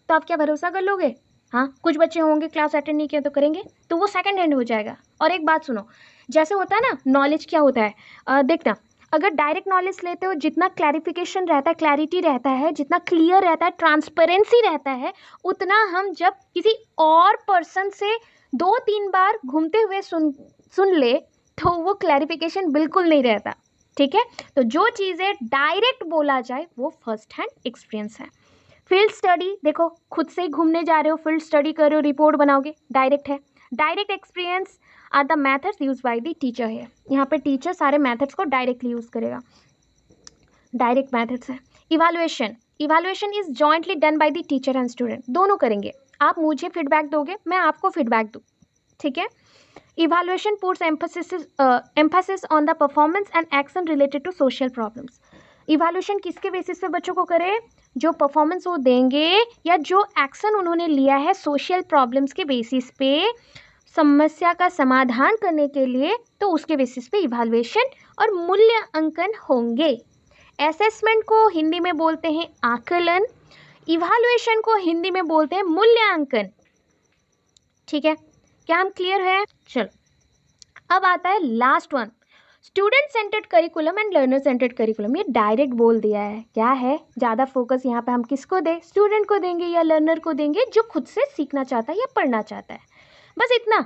तो आप क्या भरोसा कर लोगे? हाँ, कुछ बच्चे होंगे क्लास अटेंड नहीं किया तो करेंगे, तो वो सेकंड हैंड हो जाएगा। और एक बात सुनो, जैसे होता है ना, नॉलेज क्या होता है, देखना, अगर डायरेक्ट नॉलेज लेते हो, जितना क्लैरिफिकेशन रहता है, क्लैरिटी रहता है, जितना क्लियर रहता है, ट्रांसपेरेंसी रहता है, उतना हम जब किसी और पर्सन से 2-3 बार घूमते हुए सुन ले तो वो क्लैरिफिकेशन बिल्कुल नहीं रहता, ठीक है। तो जो चीज़ें डायरेक्ट बोला जाए वो फर्स्ट हैंड एक्सपीरियंस है। फील्ड स्टडी, देखो खुद से ही घूमने जा रहे हो, फील्ड स्टडी कर रहे हो, रिपोर्ट बनाओगे, डायरेक्ट है। Direct experience are the methods use by the teacher है, यहाँ पे टीचर सारे मेथड्स को डायरेक्टली यूज़ करेगा, डायरेक्ट मेथड्स है। Evaluation, evaluation is jointly done by the teacher and student, दोनों करेंगे, आप मुझे फीडबैक दोगे, मैं आपको फीडबैक दूँ, ठीक है। Evaluation puts emphasis on the performance and action related to social problems। Evaluation किसके बेसिस पे बच्चों को करे? जो परफॉर्मेंस वो देंगे या जो एक्शन उन्होंने लिया है सोशल प्रॉब्लम्स के बेसिस पे, समस्या का समाधान करने के लिए, तो उसके बेसिस पे इवैल्यूएशन और मूल्यांकन होंगे। असेसमेंट को हिंदी में बोलते हैं आकलन, इवैल्यूएशन को हिंदी में बोलते हैं मूल्यांकन, ठीक है। क्या हम क्लियर है? चलो, अब आता है last one, student centred curriculum and learner centred curriculum. ये डायरेक्ट बोल दिया है, क्या है, ज़्यादा फोकस यहाँ पे हम किसको दें? स्टूडेंट को देंगे या लर्नर को देंगे, जो खुद से सीखना चाहता है या पढ़ना चाहता है। बस इतना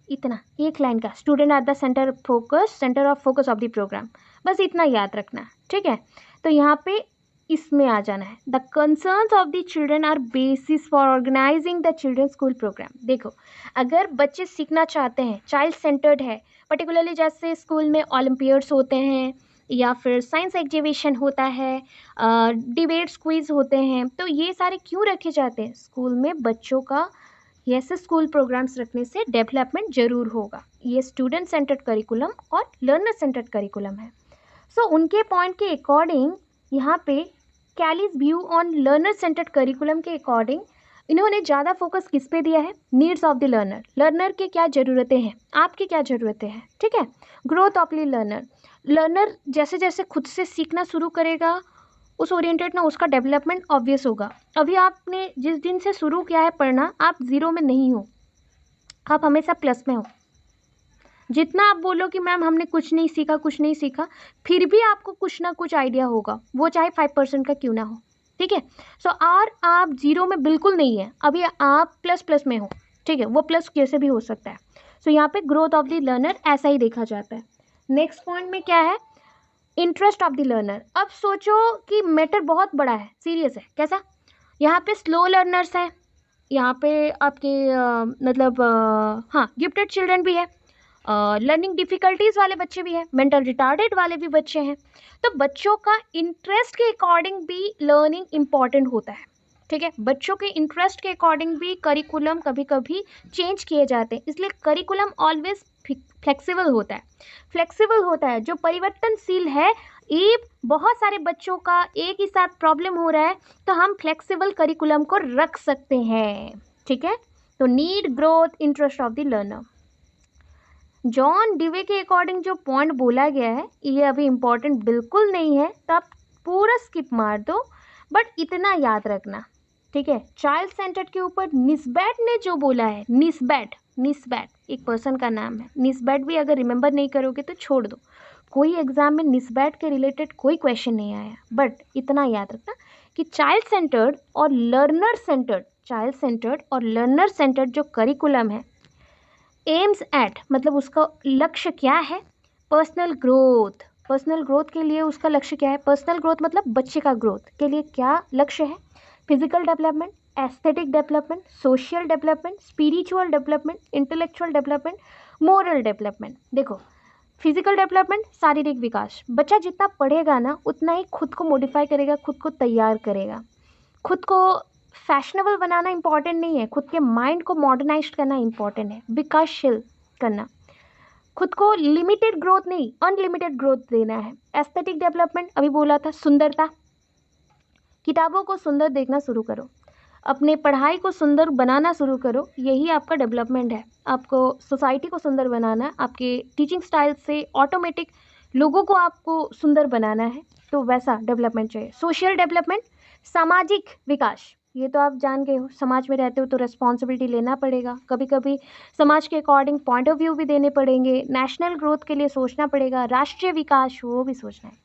इतना एक लाइन का, student at the centre of focus of the programme, बस इतना याद रखना, ठीक है। तो यहाँ पे इसमें आ जाना है, the concerns of the children are basis for organising the children school programme. देखो, अगर बच्चे सीखना चाहते हैं, चाइल्ड सेंटर्ड है, पर्टिकुलरली जैसे स्कूल में ओलंपियाड्स होते हैं या फिर साइंस एग्जीबिशन होता है, डिबेट्स क्विज होते हैं, तो ये सारे क्यों रखे जाते हैं स्कूल में? बच्चों का ऐसे स्कूल प्रोग्राम्स रखने से डेवलपमेंट जरूर होगा। ये स्टूडेंट सेंटर्ड करिकुलम और लर्नर सेंटर्ड करिकुलम है। सो उनके पॉइंट के अकॉर्डिंग यहाँ पे Kelly's view on learner centred curriculum के अकॉर्डिंग इन्होंने ज़्यादा फोकस किस पे दिया है, needs of the learner, learner के क्या ज़रूरतें हैं, आपकी क्या ज़रूरतें हैं, ठीक है। Growth of the learner, learner जैसे जैसे खुद से सीखना शुरू करेगा उस ओरिएंटेड ना उसका डेवलपमेंट ऑब्वियस होगा। अभी आपने जिस दिन से शुरू किया है पढ़ना, आप ज़ीरो में नहीं हो, आप हमेशा प्लस में हो। जितना आप बोलो कि मैम हमने कुछ नहीं सीखा, फिर भी आपको कुछ ना कुछ आइडिया होगा, वो चाहे 5% का क्यों ना हो, ठीक है। सो और आप जीरो में बिल्कुल नहीं है, अभी आप प्लस प्लस में हो, ठीक है, वो प्लस कैसे भी हो सकता है। सो यहाँ पे ग्रोथ ऑफ द लर्नर ऐसा ही देखा जाता है। नेक्स्ट पॉइंट में क्या है, इंटरेस्ट ऑफ द लर्नर। अब सोचो कि मैटर बहुत बड़ा है, सीरियस है, कैसा, यहाँ पे स्लो लर्नर्स हैं, यहाँ पे आपके हाँ गिफ्टेड चिल्ड्रन भी है, लर्निंग डिफ़िकल्टीज़ वाले बच्चे भी हैं, मेंटल रिटार्डेड वाले भी बच्चे हैं। तो बच्चों का इंटरेस्ट के अकॉर्डिंग भी लर्निंग इम्पॉर्टेंट होता है, ठीक है। बच्चों के इंटरेस्ट के अकॉर्डिंग भी करिकुलम कभी कभी चेंज किए जाते हैं, इसलिए करिकुलम ऑलवेज फ्लेक्सिबल होता है, जो परिवर्तनशील है। ये बहुत सारे बच्चों का एक ही साथ प्रॉब्लम हो रहा है तो हम फ्लेक्सिबल करिकुलम को रख सकते हैं, ठीक है। तो need, growth, interest of the learner. John Dewey के अकॉर्डिंग जो पॉइंट बोला गया है ये अभी इम्पोर्टेंट बिल्कुल नहीं है, तो आप पूरा स्किप मार दो, बट इतना याद रखना, ठीक है। चाइल्ड सेंटर्ड के ऊपर निस्बैट ने जो बोला है, निस्बैट एक पर्सन का नाम है, निस्बैट भी अगर रिमेंबर नहीं करोगे तो छोड़ दो, कोई एग्जाम में निस्बैट के रिलेटेड कोई क्वेश्चन नहीं आया, बट इतना याद रखना कि चाइल्ड सेंटर्ड और लर्नर सेंटर्ड जो करिकुलम है, एम्स एट मतलब उसका लक्ष्य क्या है, पर्सनल ग्रोथ के लिए उसका लक्ष्य क्या है, पर्सनल ग्रोथ मतलब बच्चे का ग्रोथ के लिए क्या लक्ष्य है, physical development, aesthetic development, social development, spiritual development, intellectual development, moral development. देखो फिजिकल डेवलपमेंट, शारीरिक विकास, बच्चा जितना पढ़ेगा ना उतना ही खुद को मॉडिफाई करेगा, खुद को तैयार करेगा, खुद को फैशनेबल बनाना इंपॉर्टेंट नहीं है, खुद के माइंड को मॉडर्नाइज करना इंपॉर्टेंट है, विकासशील करना, खुद को लिमिटेड ग्रोथ नहीं अनलिमिटेड ग्रोथ देना है। एस्थेटिक डेवलपमेंट अभी बोला था, सुंदरता, किताबों को सुंदर देखना शुरू करो, अपने पढ़ाई को सुंदर बनाना शुरू करो, यही आपका डेवलपमेंट है। आपको सोसाइटी को सुंदर बनाना है, आपके टीचिंग स्टाइल से ऑटोमेटिक लोगों को आपको सुंदर बनाना है, तो वैसा डेवलपमेंट चाहिए। सोशल डेवलपमेंट, सामाजिक विकास, ये तो आप जान गए हो, समाज में रहते हो तो रिस्पॉन्सिबिलिटी लेना पड़ेगा, कभी कभी समाज के अकॉर्डिंग पॉइंट ऑफ व्यू भी देने पड़ेंगे, नेशनल ग्रोथ के लिए सोचना पड़ेगा, राष्ट्रीय विकास वो भी सोचना है।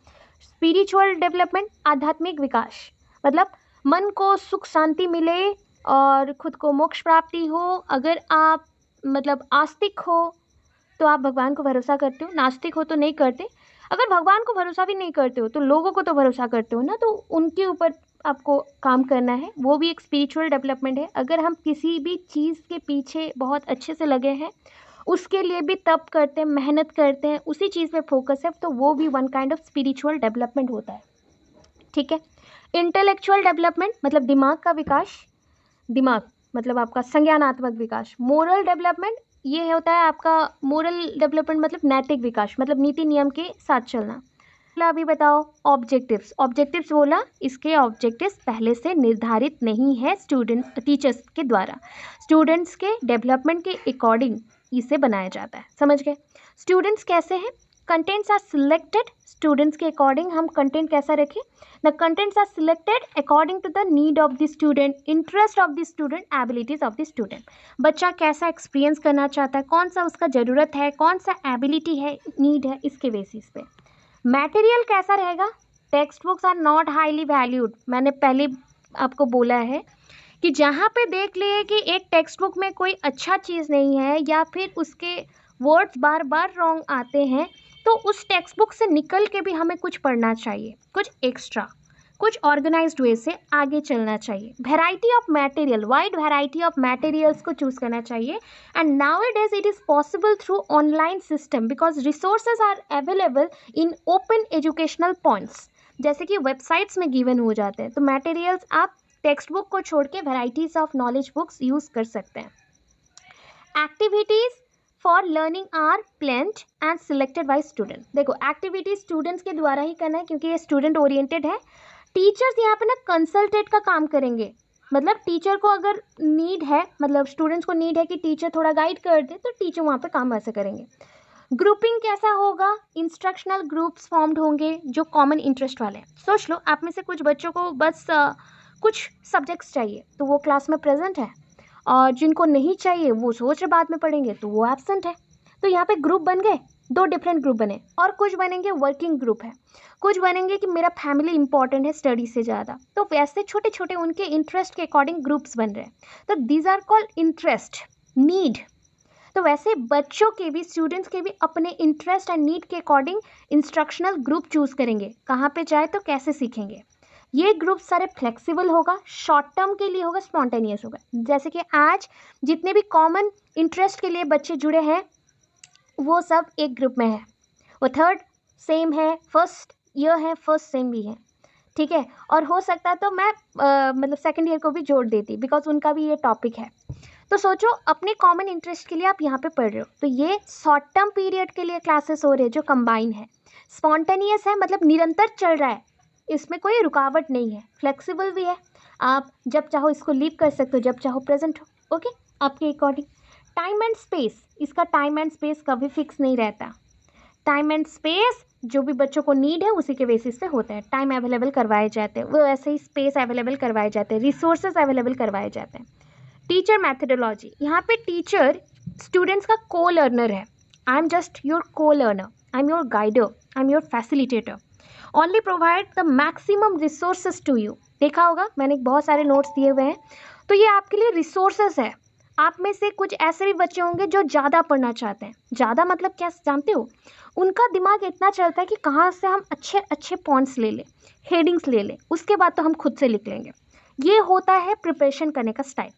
स्पिरिचुअल डेवलपमेंट, आध्यात्मिक विकास, मतलब मन को सुख शांति मिले और खुद को मोक्ष प्राप्ति हो। अगर आप मतलब आस्तिक हो तो आप भगवान को भरोसा करते हो, नास्तिक हो तो नहीं करते। अगर भगवान को भरोसा भी नहीं करते हो तो लोगों को तो भरोसा करते हो ना, तो उनके ऊपर आपको काम करना है, वो भी एक स्पिरिचुअल डेवलपमेंट है। अगर हम किसी भी चीज़ के पीछे बहुत अच्छे से लगे हैं, उसके लिए भी तप करते हैं, मेहनत करते हैं, उसी चीज़ पे फोकस है, तो वो भी one kind of spiritual development होता है, ठीक है। इंटेलेक्चुअल डेवलपमेंट मतलब दिमाग का विकास, दिमाग मतलब आपका संज्ञानात्मक विकास। मोरल डेवलपमेंट ये होता है आपका, मोरल डेवलपमेंट मतलब नैतिक विकास, मतलब नीति नियम के साथ चलना। अभी बताओ ऑब्जेक्टिव्स बोला, इसके ऑब्जेक्टिव्स पहले से निर्धारित नहीं है टीचर्स के द्वारा, स्टूडेंट्स के डेवलपमेंट के अकॉर्डिंग इसे बनाया जाता है, समझ गए। स्टूडेंट्स कैसे हैं, कंटेंट्स आर सिलेक्टेड, स्टूडेंट्स के अकॉर्डिंग हम कंटेंट कैसा रखें, the contents are selected according to the need of the student, interest of the student, abilities of the student. बच्चा कैसा एक्सपीरियंस करना चाहता है, कौन सा उसका ज़रूरत है, कौन सा एबिलिटी है, नीड है, इसके बेसिस पे। मटेरियल कैसा रहेगा, text books are not highly valued, मैंने पहले आपको बोला है कि जहाँ पे देख लिए कि एक टेक्स्ट बुक में कोई अच्छा चीज़ नहीं है या फिर उसके वर्ड्स बार बार रॉन्ग आते हैं, तो उस टेक्स्ट बुक से निकल के भी हमें कुछ पढ़ना चाहिए, कुछ एक्स्ट्रा, कुछ ऑर्गेनाइज्ड वे से आगे चलना चाहिए। Variety of material, wide variety of materials को चूज़ करना चाहिए। And nowadays it is possible through online system because resources are available in open educational points, जैसे कि वेबसाइट्स में गिवन हो जाते हैं। तो मटेरियल्स आप टेक्स्ट बुक को छोड़ के varieties of knowledge books use कर सकते हैं। Activities for learning are planned and selected by student. देखो एक्टिविटीज स्टूडेंट्स के द्वारा ही करना है क्योंकि ये स्टूडेंट ओरिएंटेड है। टीचर्स यहाँ पे ना कंसल्टेंट का काम करेंगे, मतलब टीचर को अगर नीड है, मतलब स्टूडेंट्स को नीड है कि टीचर थोड़ा गाइड कर दे, तो टीचर वहाँ पे काम ऐसे करेंगे। ग्रुपिंग कैसा होगा? इंस्ट्रक्शनल ग्रुप्स फॉर्म्ड होंगे जो कॉमन इंटरेस्ट वाले हैं। सोच लो, आप में से कुछ बच्चों को बस कुछ सब्जेक्ट्स चाहिए तो वो क्लास में प्रेजेंट है, और जिनको नहीं चाहिए वो सोच रहे बाद में पढ़ेंगे तो वो एब्सेंट है। तो यहाँ पे ग्रुप बन गए, 2 डिफरेंट ग्रुप बने। और कुछ बनेंगे वर्किंग ग्रुप है, कुछ बनेंगे कि मेरा फैमिली इंपॉर्टेंट है स्टडी से ज़्यादा। तो वैसे छोटे छोटे उनके इंटरेस्ट के अकॉर्डिंग ग्रुप्स बन रहे हैं। तो these are called interest, need. तो वैसे बच्चों के भी, स्टूडेंट्स के भी अपने इंटरेस्ट एंड नीड के अकॉर्डिंग इंस्ट्रक्शनल ग्रुप चूज करेंगे, कहाँ पे जाए तो कैसे सीखेंगे। ये ग्रुप सारे फ्लेक्सिबल होगा, शॉर्ट टर्म के लिए होगा, स्पॉन्टेनियस होगा। जैसे कि आज जितने भी कॉमन इंटरेस्ट के लिए बच्चे जुड़े हैं वो सब एक ग्रुप में है, वो थर्ड सेम है, फर्स्ट ईयर है, फर्स्ट सेम भी है, ठीक है। और हो सकता है तो मैं मतलब सेकेंड ईयर को भी जोड़ देती, बिकॉज उनका भी ये टॉपिक है। तो सोचो, अपने कॉमन इंटरेस्ट के लिए आप यहाँ पे पढ़ रहे हो, तो ये शॉर्ट टर्म पीरियड के लिए क्लासेस हो रहे हैं जो कंबाइन है। स्पॉन्टेनियस है, मतलब निरंतर चल रहा है, इसमें कोई रुकावट नहीं है, फ्लेक्सिबल भी है, आप जब चाहो इसको लीव कर सकते हो, जब चाहो प्रेजेंट हो, ओके, आपके अकॉर्डिंग। टाइम एंड स्पेस, इसका टाइम एंड स्पेस कभी फिक्स नहीं रहता। टाइम एंड स्पेस जो भी बच्चों को नीड है उसी के बेसिस पे होता है। टाइम अवेलेबल करवाए जाते हैं, वो ऐसे ही स्पेस अवेलेबल करवाए जाते हैं, रिसोर्सेज अवेलेबल करवाए जाते हैं। टीचर मैथडोलॉजी, यहाँ पे टीचर स्टूडेंट्स का को लर्नर है। I am just your co learner, I am your guider, I am your facilitator, only provide the maximum resources to you. देखा होगा मैंने बहुत सारे नोट्स दिए हुए हैं, तो ये आपके लिए रिसोर्सेज है। आप में से कुछ ऐसे भी बच्चे होंगे जो ज़्यादा पढ़ना चाहते हैं। ज़्यादा मतलब क्या जानते हो? उनका दिमाग इतना चलता है कि कहाँ से हम अच्छे अच्छे पॉइंट्स ले लें, हेडिंग्स ले लें, उसके बाद तो हम खुद से लिख लेंगे। ये होता है प्रिपरेशन करने का स्टाइल।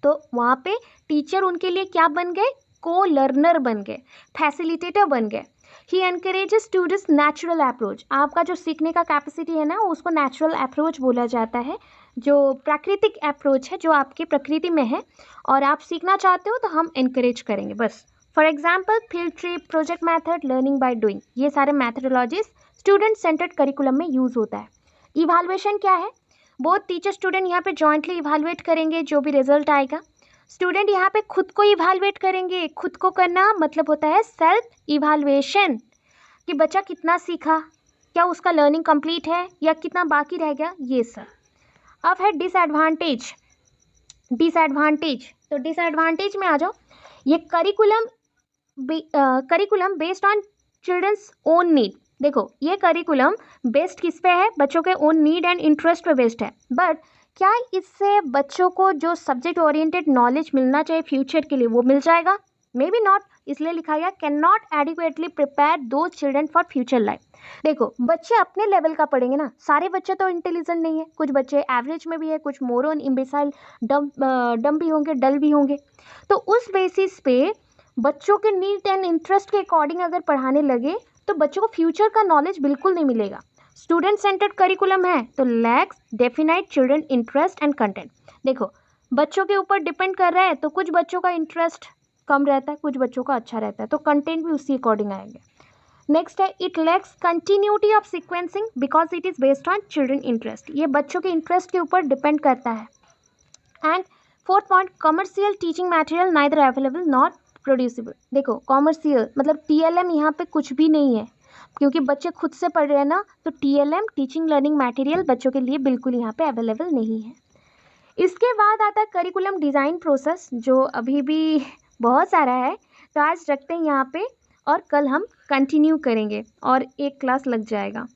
तो वहाँ पे टीचर उनके लिए क्या बन गए? को लर्नर बन गए, फैसिलिटेटर बन गए। ही एनकरेजेस स्टूडेंट्स नेचुरल अप्रोच। आपका जो सीखने का कैपेसिटी है ना, उसको नेचुरल अप्रोच बोला जाता है, जो प्राकृतिक अप्रोच है, जो आपकी प्रकृति में है और आप सीखना चाहते हो तो हम एनकरेज करेंगे बस। For example field trip, project method, learning by doing, ये सारे मैथडोलॉजीज स्टूडेंट सेंटर्ड करिकुलम में यूज़ होता है। इवैल्यूएशन क्या है? बोथ टीचर स्टूडेंट यहाँ पे जॉइंटली इवैल्यूएट करेंगे, जो भी रिजल्ट आएगा। स्टूडेंट यहाँ पे खुद को इवैल्यूएट करेंगे। खुद को करना मतलब होता है सेल्फ इवैल्यूएशन, कि बच्चा कितना सीखा, क्या उसका लर्निंग कंप्लीट है या कितना बाकी रह गया, ये सब। अब है डिसएडवांटेज। तो डिसएडवांटेज में आ जाओ। ये curriculum based on children's own need. देखो, ये करिकुलम बेस्ड किस पे है? बच्चों के ओन नीड एंड इंटरेस्ट पे बेस्ड है। बट क्या इससे बच्चों को जो सब्जेक्ट ओरिएंटेड नॉलेज मिलना चाहिए फ्यूचर के लिए वो मिल जाएगा? मे बी नॉट, इसलिए लिखा गया कैन नॉट एडिक्वेटली प्रिपेयर दो चिल्ड्रन फॉर फ्यूचर लाइफ। देखो, बच्चे अपने लेवल का पढ़ेंगे ना, सारे बच्चे तो इंटेलिजेंट नहीं है, कुछ बच्चे एवरेज में भी है, कुछ मोरन इम्बेसाइल डम भी होंगे, डल भी होंगे। तो उस बेसिस पे बच्चों के नीड एंड इंटरेस्ट के अकॉर्डिंग अगर पढ़ाने लगे तो बच्चों को फ्यूचर का नॉलेज बिल्कुल नहीं मिलेगा। स्टूडेंट सेंटर्ड करिकुलम है तो lakhs definite children interest and content. देखो, बच्चों के ऊपर डिपेंड कर रहा है, तो कुछ बच्चों का इंटरेस्ट कम रहता है, कुछ बच्चों का अच्छा रहता है, तो कंटेंट भी उसी अकॉर्डिंग आएंगे। नेक्स्ट है it lacks continuity of sequencing because it is based on children interest. ये बच्चों के इंटरेस्ट के ऊपर डिपेंड करता है। And fourth point, commercial teaching material neither available not producible. देखो, कॉमर्शियल मतलब TLM यहाँ पे कुछ भी नहीं है, क्योंकि बच्चे खुद से पढ़ रहे हैं ना, तो TLM टीचिंग लर्निंग मटेरियल बच्चों के लिए बिल्कुल यहाँ पे अवेलेबल नहीं है। इसके बाद आता है करिकुलम डिज़ाइन प्रोसेस, जो अभी भी बहुत सारा है, तो आज रखते हैं यहाँ पे और कल हम कंटिन्यू करेंगे और एक क्लास लग जाएगा।